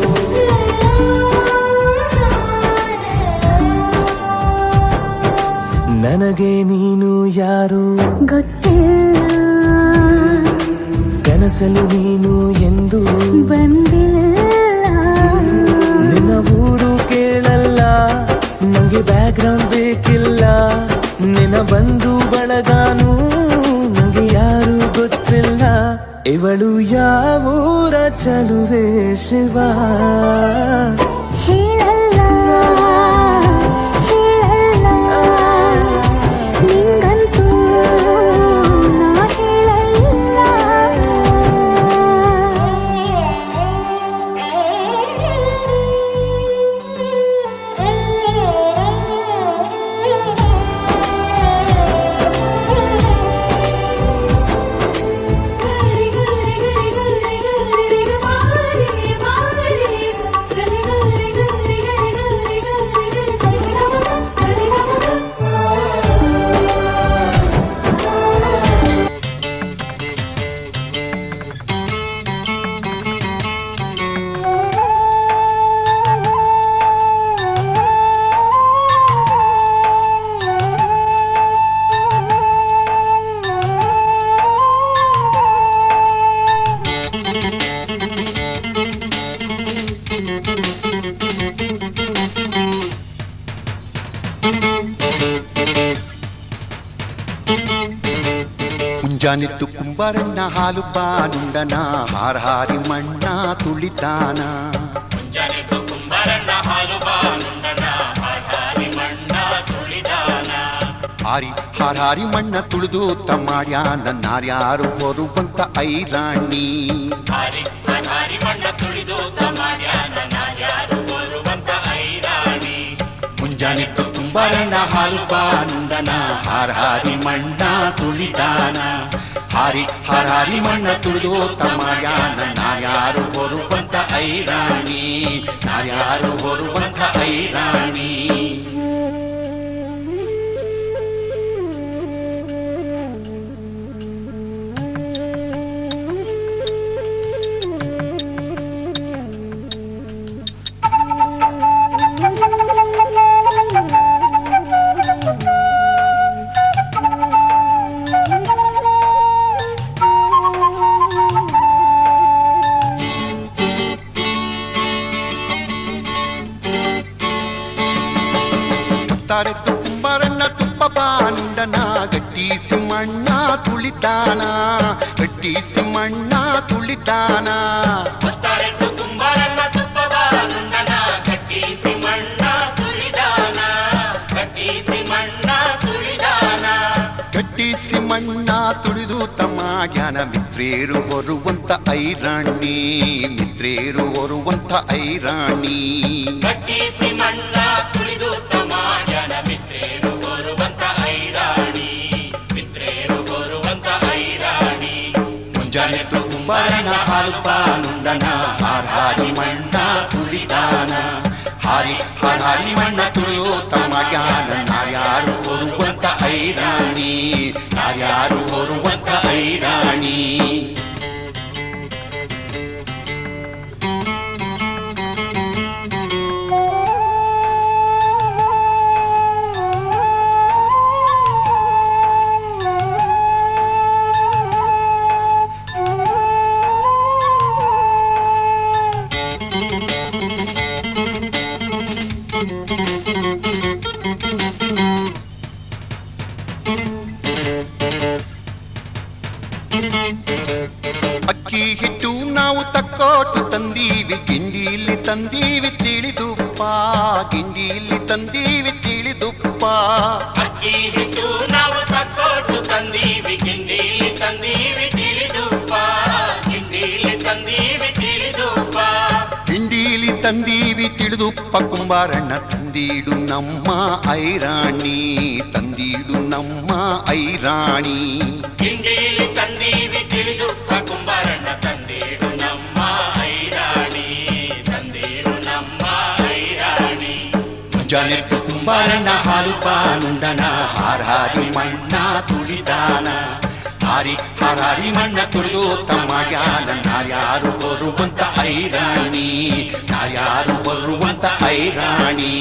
ನನಗೆ ನೀನು ಯಾರು ಗೊತ್ತಿಲ್ಲ ಕನಸಲು ನೀನು ಎಂದು ಬಂದಿಲ್ಲ ನಿನ್ನ ಊರು ಕೇಳಲ್ಲ ನಂಗೆ ಬ್ಯಾಕ್ಗ್ರೌಂಡ್ ಬೇಕಿಲ್ಲ ನಿನ್ನ ಬಂಧು ಬಳಗಾನು ನಂಗೆ ಯಾರು ಗೊತ್ತಿಲ್ಲ ಇವಳು ಯಾವೂರ ಚಲುವೆ ಶಿವ ಹೇಳಲ್ಲ ಹೇಳಲ್ಲ ನಿಂಗಂತೂ ನಾ ಮುಂಜಾನೆದ್ದು ಕುಂಬಾರಣ್ಣ ಹಾಲು ಬಾನುಂಡನ ಹಾರಿ ಮಣ್ಣ ತುಳಿತಾನ ಹಾರಿ ಮಣ್ಣ ತುಳಿದು ತಮ್ಮಾಡ್ಯಾನ ನಾರ್ಯಾರು ಬರುವಂತ ಐರಾಣಿ ಮುಂಜಾನೆದ್ದು ಕುಂಬಾರಣ್ಣ ಹಾಲು ಬಾನುಂಡನ ಹಾರಿ ಮಣ್ಣ ತುಳಿತಾನ ಹಾರಿ ಮಣ್ಣ ತುಳಿದು ತಮ್ಮಾಡ್ಯಾನ ನಾರ್ಯಾರು ಬರುವಂತ ಐರಾಣಿ ನಾರ್ಯಾರು ಬರುವಂತ ಐರಾಣಿ ತಾರೆತ್ತು ಕುಂಬಾರಣ್ಣ ತುಪ್ಪ ಬಾನುಂಡನ ಗಟ್ಟಿಸಿ ಮಣ್ಣ ತುಳಿತಾನ ಗಟ್ಟಿಸಿ ಮಣ್ಣ ತುಳಿತಾನ ಗಟ್ಟಿಸಿ ಮಣ್ಣ ತುಳಿದು ತಮ್ಮಾಡ್ಯಾನ ಮಿತ್ರೇರು ಬರುವಂತ ಐರಾಣಿ ಮಿತ್ರೇರು ಬರುವಂತ ಐರಾಣಿ ಮುಂಜಾನೆದ್ದು ಕುಂಬಾರಣ್ಣ ಹಾಲು ಬಾನುಂಡನ ಹಾರಿ ಮಣ್ಣ ತುಳಿದಾನ ಹಾರಿ ಮಣ್ಣ ತುಳಿಯೋ ತಮ್ಮಾಡ್ಯಾನ ನಾರ್ಯಾರು ಬರುವಂತ ಐರಾಣಿ ನಾರ್ಯಾರು ಬರುವಂತ ಐರಾಣಿ ಅಕ್ಕಿ ಹಿಟ್ಟು ನಾ ನಾವು ತಕ್ಕೋಟು ತಂದೀವಿ ಗಿಂಡಿಯಲ್ಲಿ ತಂದೀವಿ ತಿಳಿದುಪ್ಪ ಗಿಂಡಿಯಲ್ಲಿ ತಂದೀವಿ ತಿಳಿದುಪ್ಪ ಅಕ್ಕಿ ಹಿಟ್ಟು ನಾವು ತಕ್ಕೋಟು ತಂದೀವಿ ಗಿಂಡಿಯಲ್ಲಿ ತಂದೀವಿ ತಿಳಿದುಪ್ಪ ಗಿಂಡಿಯಲ್ಲಿ ತಂದೀವಿ ತಿಳಿದುಪ್ಪ ಗಿಂಡಿಯಲ್ಲಿ ತಂದೀವಿ ತಿಳಿದುಪ್ಪ ಕುಂಬಾರಣ್ಣ ತಂದೀಡು ನಮ್ಮ ಐರಾಣಿ ತಂದೀಡು ನಮ್ಮ ಐರಾಣಿ ಗಿಂಡಿಯಲ್ಲಿ ತಂದೀವಿ ತಿಳಿದುಪ್ಪ ಕುಂಬಾರಣ್ಣ ತಂದೀಡು ನಮ್ಮ ಐರಾಣಿ ತಂದೀಡು ನಮ್ಮ ಐರಾಣಿ ಮುಂಜಾನೆದ್ದು ಕುಂಬಾರಣ್ಣ ಹಾಲು ಪಾನುಂಡನ ಹಾರಾರಿ ಮಣ್ಣ ತುಳಿದಾನ ಹಾರಾರಿ ಮಣ್ಣ ತುಳಿದು ತಮ್ಮ ಜ್ಞಾನ ನಾರ್ಯಾರು ಬರುವಂತ ಐರಾಣಿ ನಾರ್ಯಾರು ಬರುವಂತ ಐರಾಣಿ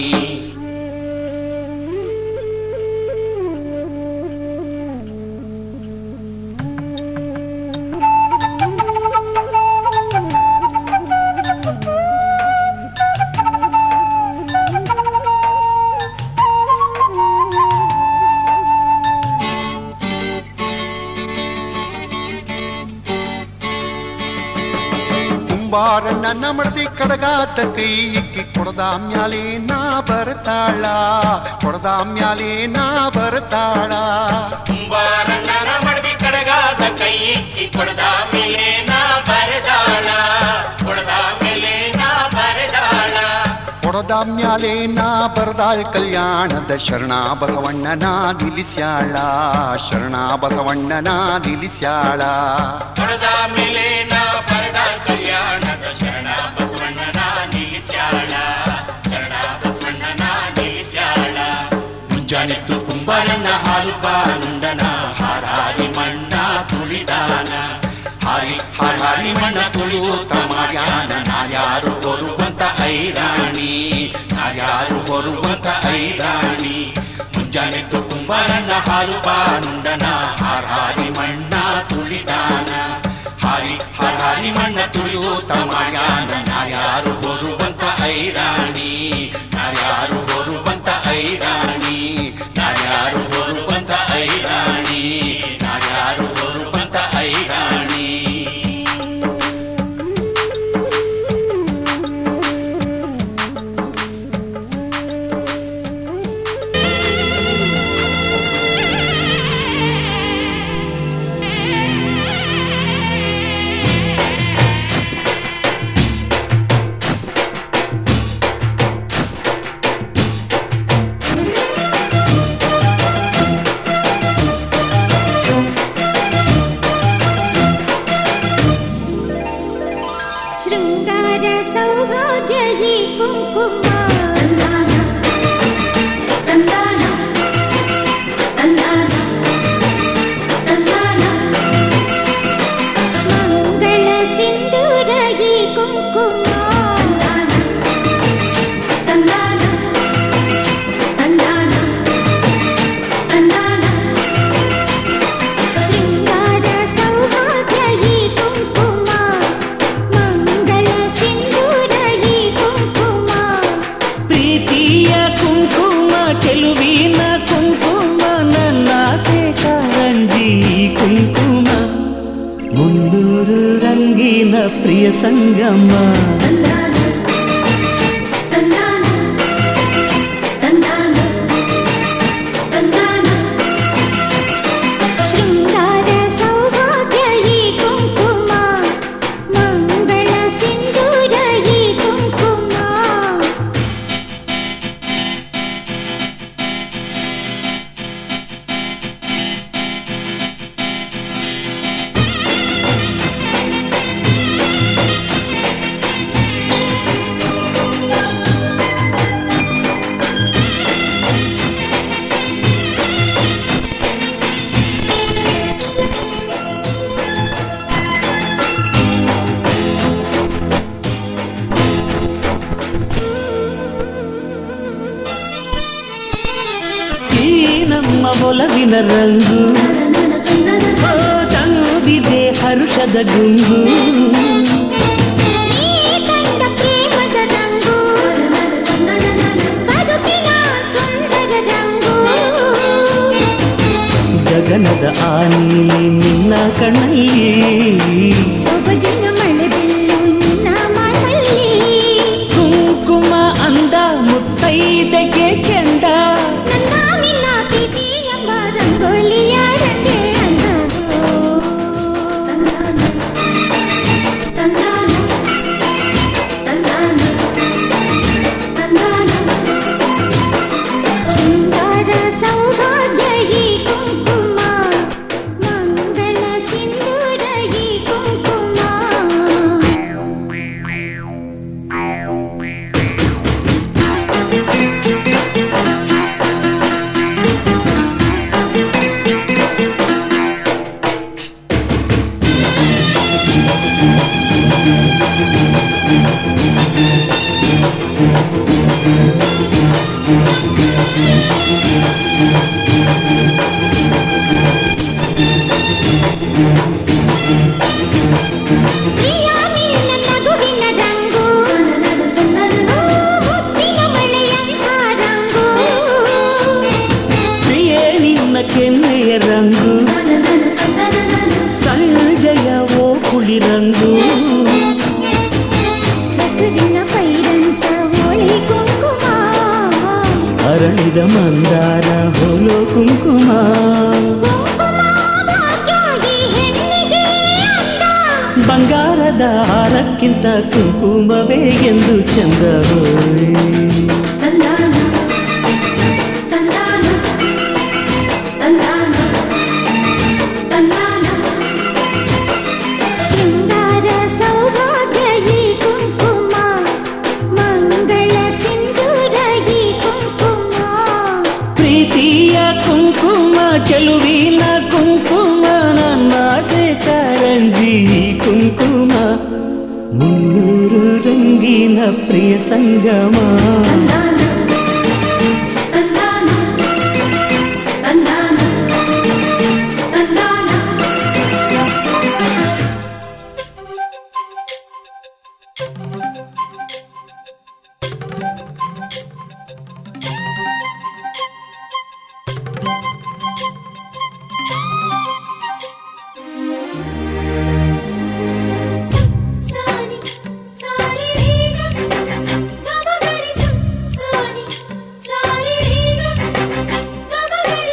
ಕುಂಬಾರಣ್ಣ ಮಡದಿ ಕಡಗಾದ ಕೈ ಇಕ್ಕಿ ಕೊಡದ ಮ್ಯಾಲೆ ನಾ ಬರ್ತಾಳ ಕೊಡದ ಮ್ಯಾಲೆ ನಾ ಬರ್ತಾಳ ಕುಂಬಾರಣ್ಣನ ಮಡದಿ ಕಡಗಾದ ಕೈ ಇಕ್ಕಿ ಕೊಡದ ಮೇಲೆ ನಾ ಬರೆದಾಳ ಕೊಡದ ಮೇಲೆ ನಾ ಬರೆದಾಳ ಕೊಡದ ಮ್ಯಾಲೆ ನಾ ಬರ್ದಾಳ್ ಕಲ್ಯಾಣದ ಶರಣ ಬಸವಣ್ಣನ ನಿಲ್ಲಿಸ್ಯಾಳ ಶರಣ ಬಸವಣ್ಣನ ನಿಲ್ಲಿಸ್ಯಾಳ ಕೊಡದ ಮೇಲೆ ನಾ ಬರೆದಾಳ ಕಲ್ಯಾಣದ ಶರಣ ಬಸವಣ್ಣನ ನಿಲ್ಲಿಸ್ಯಾಳ ಶರಣ ಬಸವಣ್ಣನ ನಿಲ್ಲಿಸ್ಯಾಳ ಮುಂಜಾನೆದ್ದು ಕುಂಬಾರಣ್ಣ ಹಾಲು ಬಾನುಂಡನ ಹಾರಾರಿ ಮಣ್ಣ ತುಳಿದಾನ ಹಾರಾರಿ ಮಣ್ಣ ತುಳಿಯುತ್ತ ಮಾಡ್ಯಾನ ನಾರ್ಯಾರು ಬರುವಂತ ಐರಾಣಿ ನಾರ್ಯಾರು ಬರುವಂತ ಐರಾಣಿ ಮುಂಜಾನೆದ್ದು ಕುಂಬಾರಣ್ಣ ಹಾಲು ಬಾನುಂಡನ ಹಾರಾರಿ ಮಣ್ಣ ತುಳಿದಾನ ಹಾರಾರಿ ಮಣ್ಣ ತುಳಿಯುತ್ತ ಮಾಡ್ಯಾನ ನಾರ್ಯಾರು ಬರುವಂತ ಐರಾಣಿ ನಾರ್ಯಾರು ಬರುವಂತ ಐರಾಣಿ ನಾರ್ಯಾರು ಬರುವಂತ ಐರಾಣಿ ನಾರ್ಯಾರು ಬರುವಂತ ಐರಾಣಿ ಶೃಂಗಾರ ಸೌಭಾಗ್ಯ ಈ ಕುಂಕುಮ ತಂದಾನ ತಂದಾನ ತಂದಾನ ಮಂಗಳ ಸಿಂಧೂರ ಈ ಕುಂಕುಮ ತಂದಾನ ತಂದಾನ ತಂದಾನ ಶೃಂಗಾರ ಸೌಭಾಗ್ಯ ಈ ಕುಂಕುಮ ಮಂಗಳ ಸಿಂಧೂರ ಈ ಕುಂಕುಮ ಪ್ರೀತಿಯ ಕುಂಕುಮ ಚೆಲುವಿನ ಕುಂಕುಮ ನನ್ನಾಸೆ ಕಾರಂಜಿ ಕುಂಕುಮ ಮುನ್ನೂರು ರಂಗಿನ ಪ್ರಿಯ ಸಂಗಮ ತಂದಾನ ತಂದಾನ ತಂದಾನ ತಂದಾನ ಶೃಂಗಾರ ಸೌಭಾಗ್ಯ ಈ ಕುಂಕುಮ ಮಂಗಳ ಸಿಂಧೂರ ಈ ಕುಂಕುಮ ಈ ನಮ್ಮ ಒಲವಿನ ರಂಗು ಓ ತಂದಿದೆ ಹರುಷದ ಗುಂಗು ನೀ ತಂದ ಪ್ರೇಮದ ರಂಗು ಬದುಕಿನ ಸುಂದರ ರಂಗು ಗಗನದ ಆನಿ ನಿನ್ನ ಕಣ್ಣಲ್ಲಿ ಸೊಬಗಿನ ಮಳೆ ಬಿಲ್ಲ ಇದಕ್ಕೆ ಚಂದ ನನ್ನ ನಿನ್ನ ಪ್ರೀತಿ ಎಂಬ ರಂಗೋಲಿಯ ರಂಗೆ ಅಂದವು. ತಂದಾನ ತಂದಾನ ತಂದಾನ ಶೃಂಗಾರ ಸೌಭಾಗ್ಯ ಈ ಕುಂಕುಮ, ಮಂಗಳ ಸಿಂಧೂರ ಈ ಕುಂಕುಮ. ಪ್ರಿಯ ನಿನ್ನ ನಗುವಿನ ರಂಗು, ಮುತ್ತಿನ ಮಳೆಯಂಥ ರಂಗು. ಪ್ರಿಯೇ ನಿನ್ನ ಕೆನ್ನೆಯ ರಂಗು, ಸಂಜಯ ಓ ಕುಳಿ ರಂಗು. ಹಸುರಿನ ಪೈರಂತ ಹೋಳಿ ಕುಂಕುಮ, ಅರಳಿದ ಮಂದಾರ ಹೋಲೋ ಕುಂಕುಮ. ಕುಂಕುಮ ಭಾಗ್ಯಾಗಿ ಹೆಣ್ಣಿಗೆ ಅಂದ. ಬಂಗಾರದ ಹಾರಕ್ಕಿಂತ ಕುಂಕುಮವೇ ಎಂದು ಚಂದ ಹೋಯ್. ತಂದಾನ ತಂದಾನ ತಂದಾನ ತಂದಾನ ಶೃಂಗಾರ ಸೌಭಾಗ್ಯ ಈ ಕುಂಕುಮ, ಮಂಗಳ ಸಿಂಧೂರ ಈ ಕುಂಕುಮ. ಪ್ರೀತಿಯ ಕುಂಕುಮ ಚೆಲುವಿನ ಕುಂಕುಮ, ನನ್ನ ಆಸೆ ಕಾರಂಜಿ ಕುಂಕುಮ. ಮುನ್ನೂರು ರಂಗಿನ ಪ್ರಿಯ ಸಂಗಮ. ತಂದಾನ ತಂದಾನ ತಂದಾನ ತಂದಾನ ಸಾನಿ ಸಾರಿ ರೀಗ ಗಮಗರಿ ಸಾನಿ ಸಾರಿ ರೀಗ ಗಮಗರಿ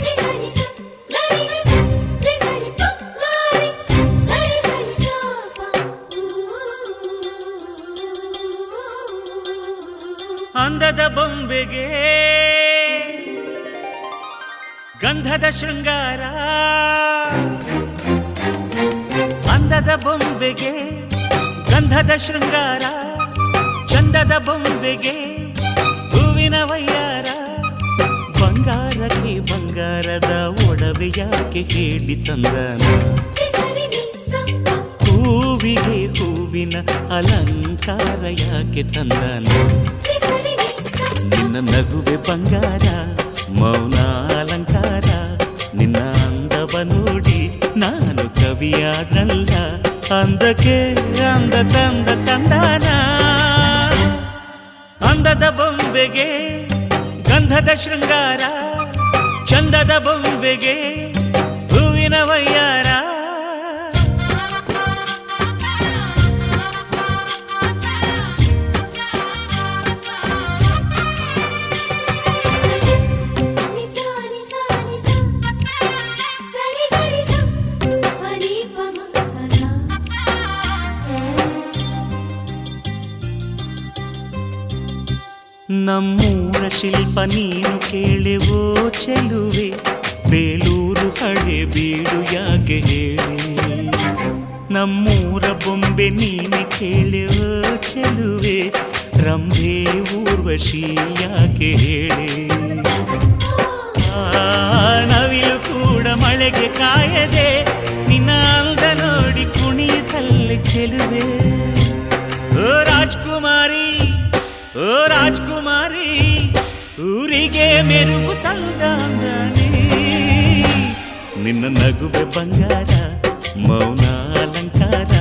ರಿಸನಿ ಸ ಲರಿಗ ಸ ರಿಸನಿ ಪ ಲಾರಿ ಲರಿ ಸನಿ ಸಾಪ. ಅಂದದ ಬೊಂಬೆಗೆ ಗಂಧದ ಶೃಂಗಾರ, ಅಂದದ ಬೊಂಬೆಗೆ ಗಂಧದ ಶೃಂಗಾರ, ಚಂದದ ಬೊಂಬೆಗೆ ಹೂವಿನ ವಯ್ಯಾರ. ಬಂಗಾರಕ್ಕೆ ಬಂಗಾರದ ಒಡವೆ ಯಾಕೆ ಹೇಳಿ ತಂದನ, ರಿಸನಿ ನಿ ಸಾಪ ಹೂವಿಗೆ ಹೂವಿನ ಅಲಂಕಾರ ಯಾಕೆ ತಂದನ. ರಿಸನಿ ನಿ ಸಾಪ ನಿನ್ನ ನಗುವೆ ಬಂಗಾರ, ಮೌನ ಅಲಂಕಾರ. ನಿನ್ನ ಅಂದವ ನೋಡಿ ನಾನು ಕವಿಯಾದಲ್ಲ, ಅಂದಕ್ಕೆ ಅಂದ ತಂದ ತಂದಾನ. ಅಂದದ ಬೊಂಬೆಗೆ ಗಂಧದ ಶೃಂಗಾರ, ಚಂದದ ಬೊಂಬೆಗೆ ಹೂವಿನ ವಯ್ಯಾರ. ನಿಸಾನಿ ಸಾನಿ ಸ ಸರಿ ಗರಿ ಸ ಪನಿ ಪಮ ಸದಾ. ನಮ್ಮೂರ ಶಿಲ್ಪ ನೀನು ಕೇಳೆವೋ ಚೆಲುವೆ, ಬೇಲೂರು ಹಳೆ ಬೀಡು ಯಾಕೆ ಹೇಳಿ. ನಮ್ಮೂರ ಬೊಂಬೆ ನೀನೆ ಕೇಳೆವೋ ಚೆಲುವೆ, ರಂಭೆ ಊರ್ವಶಿ ಯಾಕೆ ಹೇಳಿ. ನವಿಲು ಕೂಡ ಮಳೆಗೆ ಕಾಯದೆ ನಿನ್ನ ಅಂದ ನೋಡಿ ಕುಣಿತಲ್ಲಿ ಚೆಲುವೆ. ಓ ರಾಜ್ಕುಮಾರಿ, ಓ ರಾಜ್ಕುಮಾರಿ, ಊರಿಗೆ ಮೆರುಗು ತಂದಾನೆ. ನಿನ್ನ ನಗುವೆ ಬಂಗಾರ, ಮೌನ ಅಲಂಕಾರ.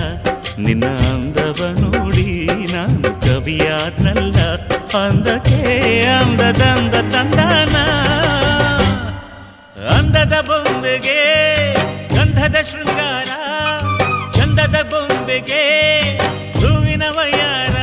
ನಿನ್ನ ಅಂದವ ನೋಡಿ ನಾನು ಕವಿಯಾದ್ನಲ್ಲ, ಅಂದಕ್ಕೆ ಅಂದದಂದ ತಂದಾನ. ಅಂದದ ಬೊಂಬೆಗೆ ಗಂಧದ ಶೃಂಗಾರ, ಚಂದದ ಬೊಂಬೆಗೆ ಹೂವಿನ ವಯ್ಯಾರ.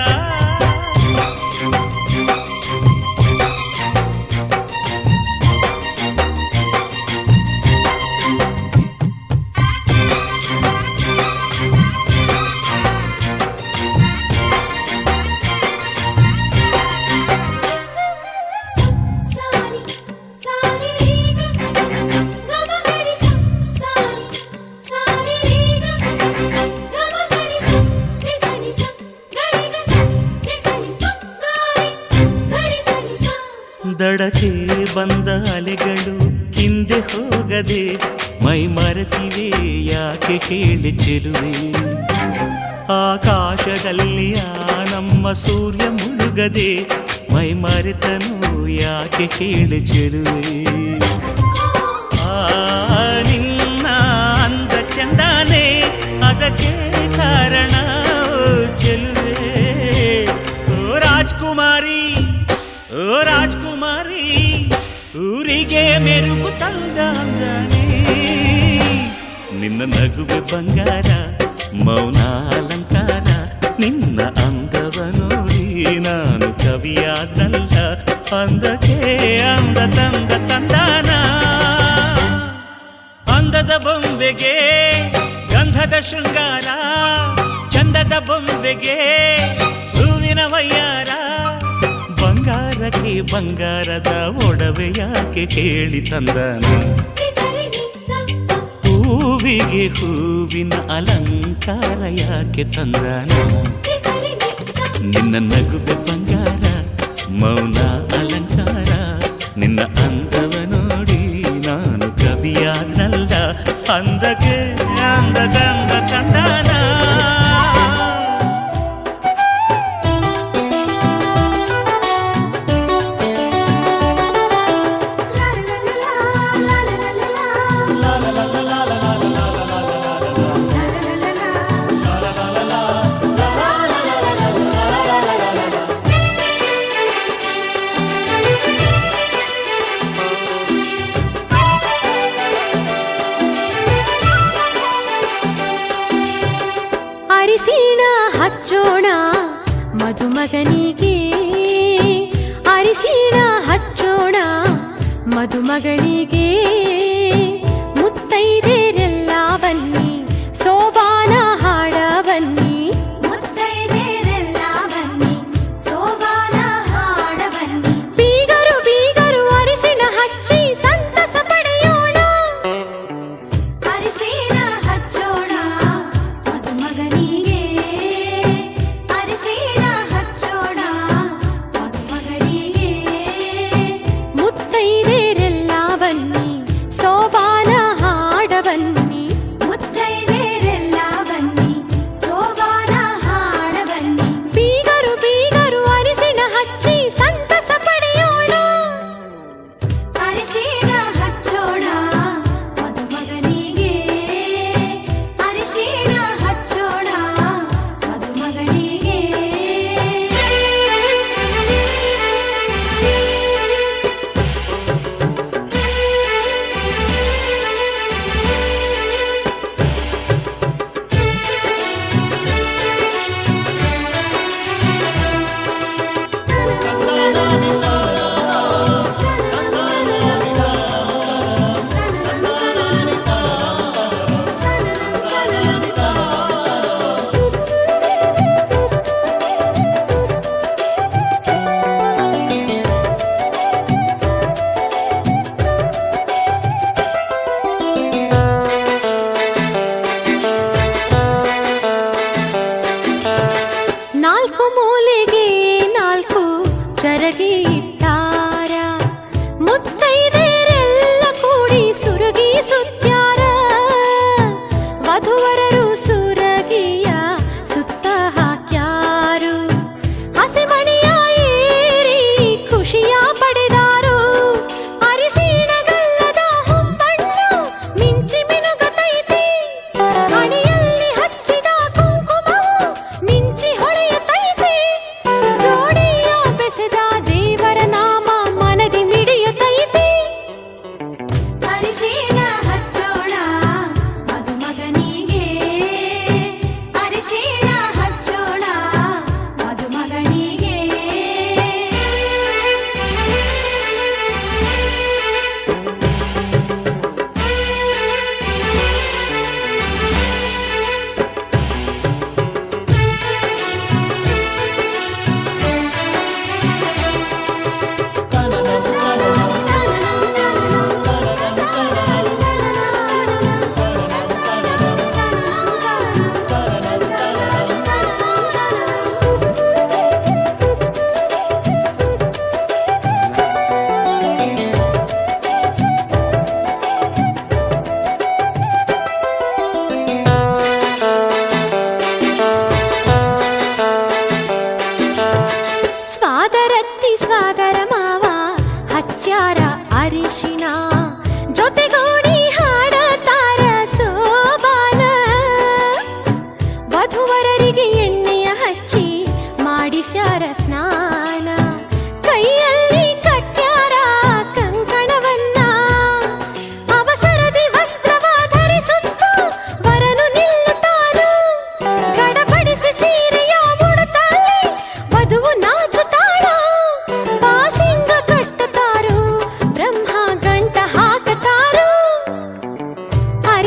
ಮೈ ಮರೆತಿವೆ ಯಾಕೆ ಕೇಳಿ ಚೆಲುವೆ ಆಕಾಶದಲ್ಲಿ ನಮ್ಮ ಸೂರ್ಯ ಮುಳುಗದೆ ಮೈ ಮರೆತನು ಯಾಕೆ ಕೇಳಿ ಚೆಲುವೆ ನಿನ್ನ ಅಂದ ಚಂದಾನೆ ಅದಕ್ಕೆ ಕಾರಣ ಚೆಲುವೆ ಓ ರಾಜ್ಕುಮಾರಿ ಊರಿಗೆ ಮೆರುಗು ತಂದಾನೆ ನಿನ್ನ ನಗುವೆ ಬಂಗಾರ ಮೌನ ಅಲಂಕಾರ ನಿನ್ನ ಅಂದವ ನೋಡಿ ನಾನು ಕವಿಯಾದಲ್ಲ ಅಂದಕ್ಕೆ ಅಂದ ತಂದ ತಂದಾನ ಅಂದದ ಬೊಂಬೆಗೆ ಗಂಧದ ಶೃಂಗಾರ ಚಂದದ ಬೊಂಬೆಗೆ ಹೂವಿನ ವಯ್ಯಾರ ಬಂಗಾರಕ್ಕೆ ಬಂಗಾರದ ಒಡವೆ ಯಾಕೆ ಕೇಳಿ ತಂದನು ಹೂವಿಗೆ ಹೂವಿನ ಅಲಂಕಾರ ಯಾಕೆ ತಂದನು ನಿನ್ನ ನಗುವೆ ಬಂಗಾರ ಮೌನ ಅಲಂಕಾರ ನಿನ್ನ ಅಂದವ ನೋಡಿ ನಾನು ಕವಿಯಾದಲ್ಲ ಅಂದಕ್ಕೆ ಅಂದದಂದ ತಂದಾನ ಅರಿಶಿಣ ಹಚ್ಚೋಣ ಮದುಮಗನಿಗೆ ಅರಿಶಿಣ ಹಚ್ಚೋಣ ಮದುಮಗಳಿಗೆ ಮುತ್ತೈದೆರೆಲ್ಲ ಬನ್ನಿ ಸೋಬಾನ ಹಾಡ ಬನ್ನಿ ಮುತ್ತೈದೆರೆಲ್ಲ ಬನ್ನಿ ಸೋಬಾನ ಹಾಡ ಬನ್ನಿ ಬೀಗರು ಬೀಗರು ಅರಿಶಿಣ ಹಚ್ಚಿ ಸಂತಸ ಪಡೆಯೋಣ ಅರಿಶಿಣ ಹಚ್ಚೋಣ ಮದುಮಗನಿಗೆ ಅರಿಶಿಣ ಹಚ್ಚೋಣ ಮದುಮಗಳಿಗೆ ಮುತ್ತೈದೆರೆಲ್ಲ ಬನ್ನಿ ಸೋಬಾನ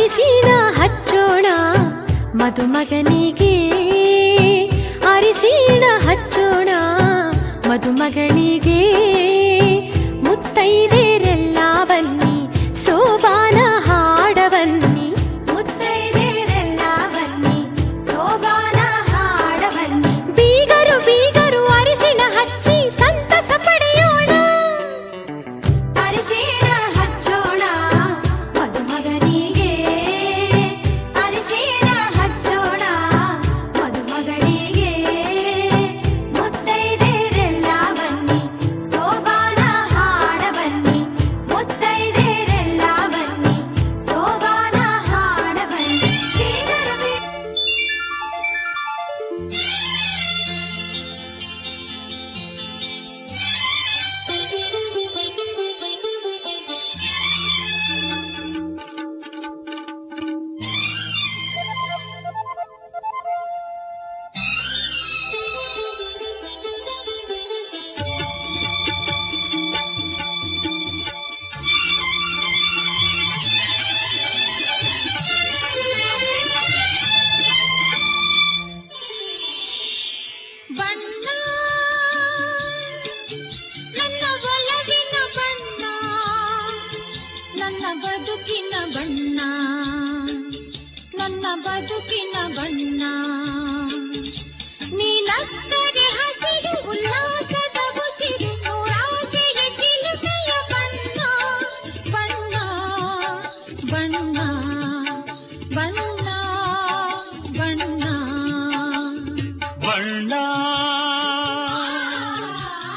ಅರಿಶಿಣ ಹಚ್ಚೋಣ ಮದುಮಗನಿಗೆ, ಅರಿಶಿಣ ಹಚ್ಚೋಣ ಮದುಮಗನಿಗೆ. ಮುತ್ತೈದೆರೆಲ್ಲ ಬನ್ನಿ ಸೋಬಾನ ಹಾಡ ಬನ್ನಿ, ಮುತ್ತೈದೆರೆಲ್ಲ ಬನ್ನಿ ಸೋಬಾನ ಹಾಡ ಬನ್ನಿ. ಬೀಗರು ಬೀಗರು ಅರಿಶಿಣ ಹಚ್ಚಿ ಸಂತಸ ಪಡೆಯೋಣ, ಅರಿಶಿಣ ಹಚ್ಚೋಣ ಮದುಮಗನಿಗೆ, ಅರಿಶಿಣ ಹಚ್ಚೋಣ ಮದುಮಗಳಿಗೆ. ಮುತ್ತೈದೆರೆಲ್ಲ ಬನ್ನಿ ಸೋಬಾನ ಹಾಡ ಬನ್ನಿ, ಮುತ್ತೈದೆರೆಲ್ಲ ಬನ್ನಿ ಸೋಬಾನ ಹಾಡ ಬನ್ನಿ. ಬಣ್ಣ ನನ್ನ ಒಲವಿನ ಬಣ್ಣ, ನನ್ನ ಬದುಕಿನ ಬಣ್ಣ, ನನ್ನ ಬದುಕಿನ ಬಣ್ಣ. ನೀನಕ್ಕರೆ ಹಸಿರು ಉಲ್ಲಾಸದ ಉಸಿರು, ನೂರಾಸೆಯ ಚಿಲುಮೆಯ ಬಣ್ಣ, ಬಣ್ಣ ಬಣ್ಣ ಬಣ್ಣ ಬಣ್ಣ ಬಣ್ಣ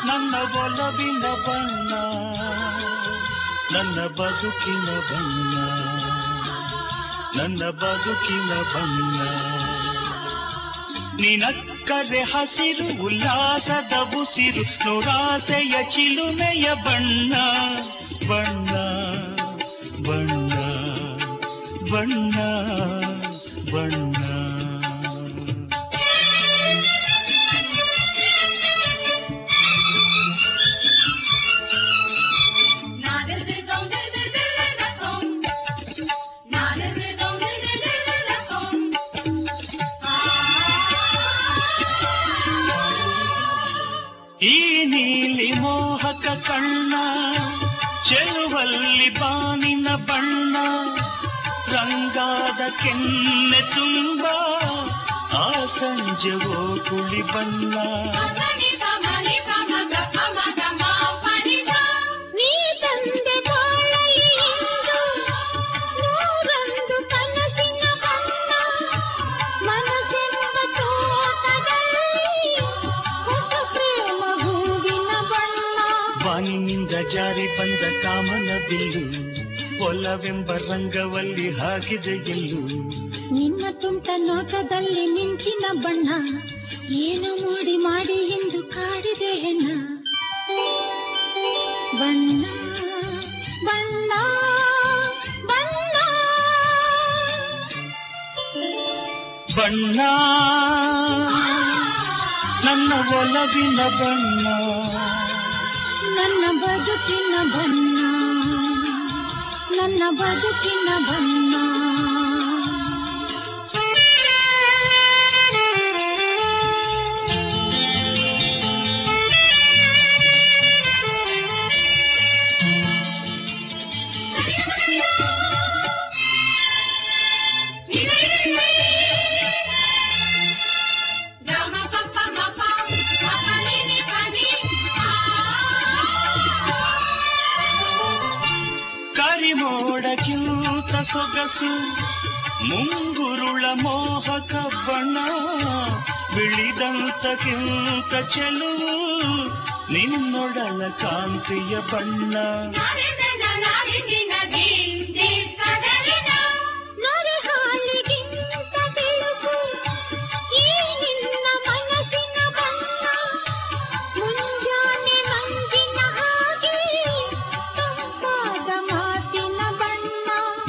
ನನ್ನ ಒಲವಿನ ಬಣ್ಣ, ನನ್ನ ಬದುಕಿನ ಬಣ್ಣ, ನನ್ನ ಬದುಕಿನ ಬಣ್ಣ. ನಿನಕ್ಕರೆ ಹಸಿರು ಉಲ್ಲಾಸದ ಉಸಿರು, ನೂರಾಸೆಯ ಚಿಲುಮೆಯ ಬಣ್ಣ, ಬಣ್ಣ ಬಣ್ಣ ಬಣ್ಣ ಬಣ್ಣ. ಈ ನೀಲಿ ಮೋಹಕ ಕಣ್ಣ, ಚೆಲುವಲ್ಲಿ ಬಾನಿನ ಬಣ್ಣ, ರಂಗಾದ ಕೆನ್ನೆ ತುಂಬ ಆ ಸಂಜೆವೋ ಕುಳಿ ಬಣ್ಣ. ನೀ ತಂದೆ ಬಾಳಲಿ ಇಂದು ನೂರೊಂದು ಕನಸಿನ ಬಣ್ಣ, ಮನಸ್ಸೆಂಬ ತೋಟದಲ್ಲಿ ಹೊಸ ಪ್ರೇಮ ಹೂವಿನ ಬಣ್ಣ. ಬಾನಿನಿಂದ ಜಾರಿ ಬಂದ ಕಾಮನ ಬಿಲ್ಲು, ಒಲವೆಂಬ ರಂಗವಲ್ಲಿ ಹಾಕಿದೆ ಎಲ್ಲೂ. ನಿನ್ನ ತುಂಟ ನೋಟದಲ್ಲಿ ಮಿಂಚಿನ ಬಣ್ಣ, ಏನು ಮೂಡಿ ಮಾಡಿ ಎಂದು ಕಾಡಿದೆ ಹೆಣ್ಣ. ಬಣ್ಣ ಬಣ್ಣ ಬಣ್ಣ ಬಣ್ಣ ನನ್ನ ಒಲವಿನ ಬಣ್ಣ, ನನ್ನ ಬದುಕಿನ ಬಣ್ಣ, ನನ್ನ ಬದುಕಿನ ಬಣ್ಣ. ಕರಿಮೋಡಕ್ಕಿಂತ ಸೊಗಸು, ಮುಂಗುರುಳ ಮೋಹಕ ಬಣ್ಣ, ಬಿಳಿದಂತಕ್ಕಿಂತ ಚೆಲುವು ನಿನ್ನೊಡಲ ಕಾಂತಿಯ ಬಣ್ಣ.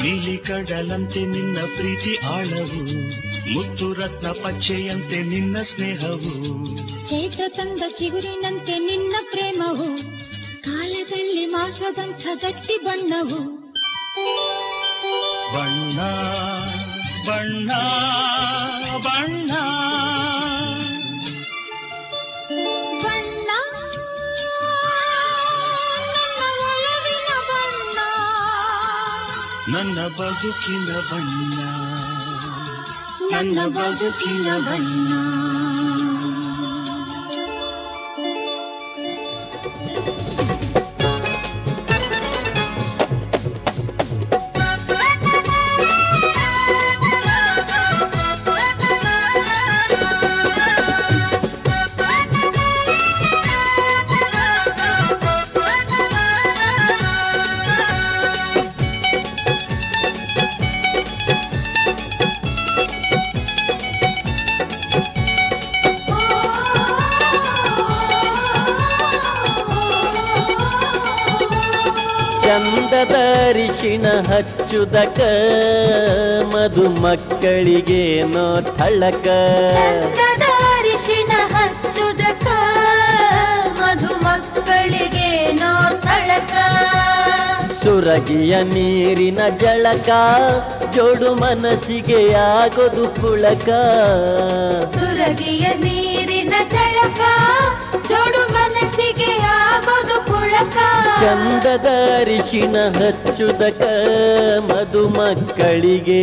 ನೀಲಿ ಕಡಲಂತೆ ನಿನ್ನ ಪ್ರೀತಿ ಆಳವು, ಮುತ್ತು ರತ್ನ ಪಚ್ಚೆಯಂತೆ ನಿನ್ನ ಸ್ನೇಹವು, ಚೈತ ತಂದ ಚಿಗುರಿನಂತೆ ನಿನ್ನ ಪ್ರೇಮವು, ಕಾಲದಲ್ಲಿ ಮಾಸದಂಥ ಗಟ್ಟಿ ಬಣ್ಣವು. ಬಣ್ಣ ಬಣ್ಣ ಬಣ್ಣ ಬಣ್ಣ ನನ್ನ ಬದುಕಿನ ಬಣ್ಣ ನನ್ನ ಬದುಕಿನ ಬಣ್ಣ ಚಂದದ ಅರಿಶಿಣ ಹಚ್ಚುದಕ ಮಧುಮಕ್ಕಳಿಗೇನೋ ಥಳಕ ಚಂದದ ಅರಿಶಿಣ ಹಚ್ಚುದಕ ಮಧುಮಕ್ಕಳಿಗೇನೋ ಥಳಕ ಸುರಗಿಯ ನೀರಿನ ಜಳಕ ಜೋಡು ಮನಸ್ಸಿಗೆ ಆಗೋದು ಪುಳಕ ಸುರಗಿಯ ನೀರಿನ ಜಳಕ ಜೋಡು ಮನಸ್ಸಿಗೆ ಆಗೋದು ಪುಳಕ ಚಂದದ ಅರಿಶಿಣ ಹಚ್ಚುದಕ ಮಧುಮಕ್ಕಳಿಗೆ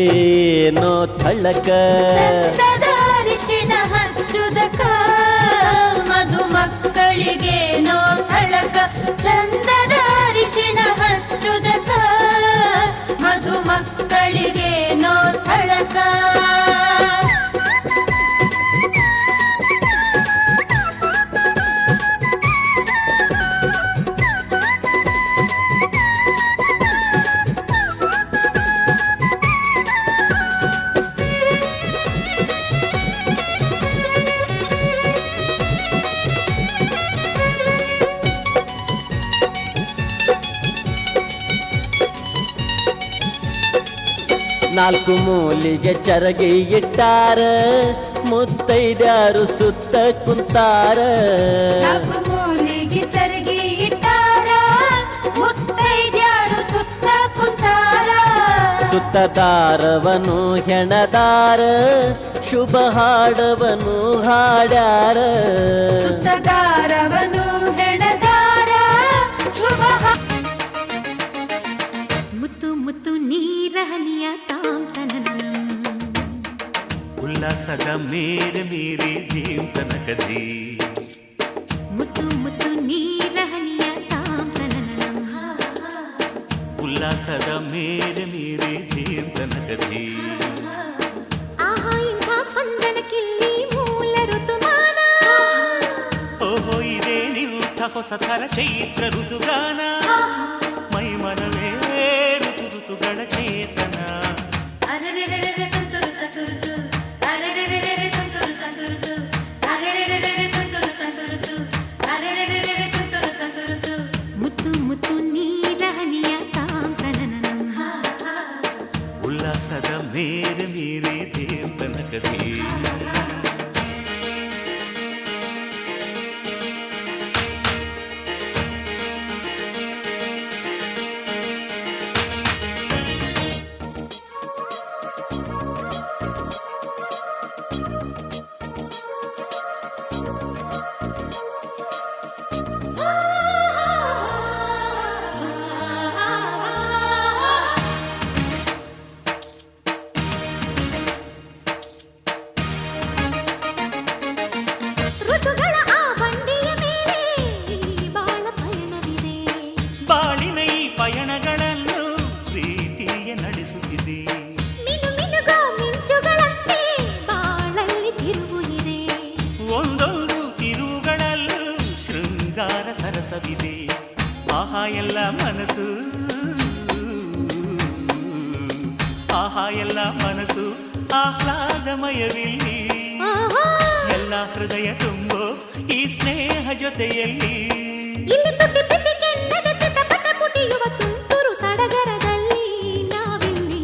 ನೋ ಥಳಕ ಚಂದದ ಅರಿಶಿಣ ಹಚ್ಚುದಕ ಮಧುಮಕ್ಕಳಿಗೆ ನೋ ಥಳಕ ಚಂದದ ಅರಿಶಿಣ ಹಚ್ಚುದಕ ಮಧುಮಕ್ಕಳಿಗೆ ನೋ ಥಳಕ ನಾಲ್ಕು ಮೂಲಿಗೆ ಚರಗಿ ಇಟ್ಟಾರ ಮುತ್ತೈದ್ಯಾರು ಸುತ್ತ ಕುಂತಾರ ನಾಲ್ಕು ಮೂಲಿಗೆ ಚರಗಿ ಇಟ್ಟಾರ ಮುತ್ತೈದ್ಯಾರು ಸುತ್ತ ಕುಂತಾರ ಸುತ್ತದಾರವನು ಹೆಣದಾರ ಶುಭ ಹಾಡವನು ಹಾಡ್ಯಾರ ಸುತ್ತದಾರವನು ಹೆಣದಾರ ಶುಭ ಮುತ್ತು ಮುತ್ತು ನೀರಹನಿಯ ತಾಂತನನಂ ಉಲ್ಲಾಸದ ಮೇರೆ ಮೀರಿ ಜೀವ ತನಕದಿ ಮುತ್ತು ಮುತ್ತು ನೀರಹನಿಯ ತಾಂತನನಂ ಉಲ್ಲಾಸದ ಮೇರೆ ಮೀರಿ ಜೀವ ತನಕದಿ ಆಹಾ ಇಂಥ ಸ್ಪಂದನಕ್ಕಿಲ್ಲಿ ಮೂಲ ಋತುಮಾನ ಓಹೋ ಇದೇ ನಿಂಥ ಹೊಸ ಥರ ಚೈತ್ರ ಋತುಗಾನ ಮೈ ಮನವೇ ಋತು ಋತುಗಳ ಚೇತನ ಅರೆರೆರೆರೆ ತುಂತುರುತ ತುರುತು ಅರೆರೆರೆರೆ ತುಂತುರುತ ತುರುತು ಅರೆರೆರೆರೆ ತುಂತುರುತ ತುರುತು ಅರೆರೆರೆರೆ ತುಂತುರುತ ತುರುತು ಮುತ್ತು ಮುತ್ತು ನೀರಹನಿಯ ತಾಂತನನಂ ಉಲ್ಲಾಸದ ಮೇರೆ ಮೀರಿ ದೇವ ತನಕದಿ ಋತುಗಳ ಆ ಬಂಡಿಯ ಮೇಲೆ ಬಾಳ ಪಯಣವಿದೆ ಬಾಳಿನ ಈ ಪಯಣಗಳನ್ನು ಪ್ರೀತಿಯ ನಡೆಸುತ್ತಿದೆ ಮಿನು ಮಿನುಗೋ ಮಿಂಚುಗಳಂತೆ ಬಾಳಲ್ಲಿ ತಿರುವು ಇದೆ ಒಂದೊಂದು ತಿರುವುಗಳಲ್ಲೂ ಶೃಂಗಾರ ಸರಸವಿದೆ ಆಹಾ ಎಲ್ಲ ಮನಸ್ಸು ಆಹಾ ಎಲ್ಲ ಮನಸ್ಸು ಆಹ್ಲಾದಮಯವಿಲ್ಲಿ ಎಲ್ಲ ಹೃದಯ ತುಂಬೋ ಈ ಸ್ನೇಹ ಜೊತೆಯಲ್ಲಿ ಇಲ್ಲಿ ತುಟಿ ಪಿಟಿ ಕೆನ್ನದ ಚಿಟಪಟ ಪುಟಿಯುವ ತುಂತುರು ಸಡಗರದಲ್ಲಿ ನಾವಿಲ್ಲಿ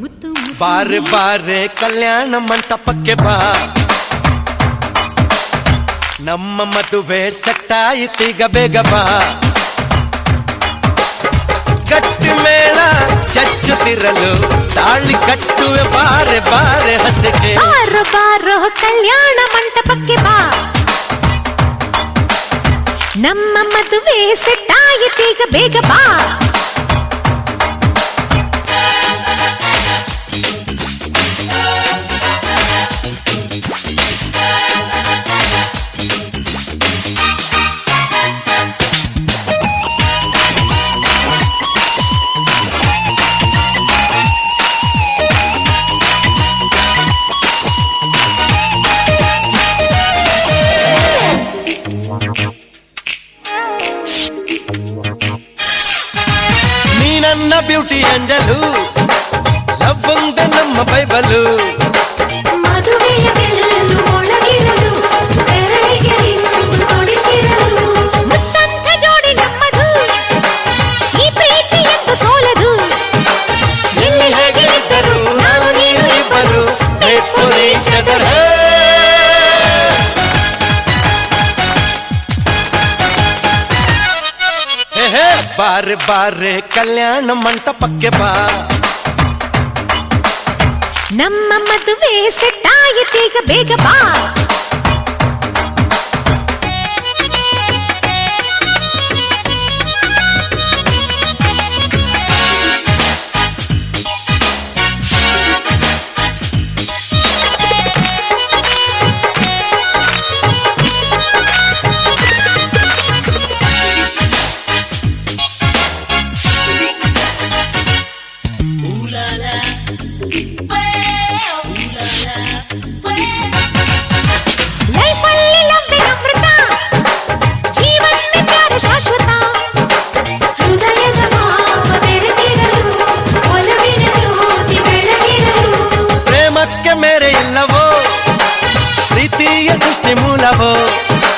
ಮುತ್ತು ಮುತ್ತು ಬಾರೆ ಬಾರೆ ಕಲ್ಯಾಣ ಮಂಟಪಕ್ಕೆ ಬಾ ನಮ್ಮ ಮದುವೆ ಸೆಟ್ಟಾಯಿತೀಗ ಬೇಗ ಬಾ ಗಟ್ಟಿ ಮೇಳ ಚಚ್ಚುತ್ತಿರಲು ತಾಳಿ ಕಟ್ಟುವೆ ಬಾರೆ ಬಾರೆ ಹಸಕೆ. ಬಾರೋ ಬಾರೋ ಕಲ್ಯಾಣ ಮಂಟಪಕ್ಕೆ ಬಾ, ನಮ್ಮ ಮದುವೆ ಸೆಟ್ ಆಯಿತೀಗ ಬೇಗ ಬಾ. ನೀ ನನ್ನ ಬ್ಯೂಟಿ ಅಂಜಲು, ಲವ್ ಒಂದೇ ನಮ್ಮ ಬೈಬಲು. ಮದುವೆಯ ಬೆಲ್ಲು ಒಳಗಿರಲು, ಬೆರಳಿಗೆ ರಿಂಗು ತೊಡಿಸಿರಲು. ಮುತ್ತಂಥ ಜೋಡಿ ನಮ್ಮದು, ಈ ಪ್ರೀತಿ ಎಂದು ಸೋಲದು. ಎಲ್ಲಿ ಹೇಗೆ ಇದ್ದರು ನಾನು ನೀನು ಇಬ್ಬರು made for each other. ಬಾರೆ ಬಾರೆ ಕಲ್ಯಾಣ ಮಂಟಪಕ್ಕೆ ಬಾ, ನಮ್ಮ ಮದುವೆ ಸೆಟ್ ಆಯಿತೀಗ ಬೇಗ ಬಾ. ಲೈಫಲ್ಲಿ ಲವ್ವೇ ಅಮೃತ, ಜೀವನ ಪ್ಯಾರ ಶಾಶ್ವತ. ಹೃದಯದ ಭಾವ ಬೆರೆತಿರಲು, ಒಲವಿನ ಜ್ಯೋತಿ ಬೆಳಗಿರಲು. ಪ್ರೇಮಕ್ಕೆ ಮೇರೆ ಇಲ್ಲವೋ, ಪ್ರೀತಿಯ ಸೃಷ್ಟಿ ಮೂಲವೋ.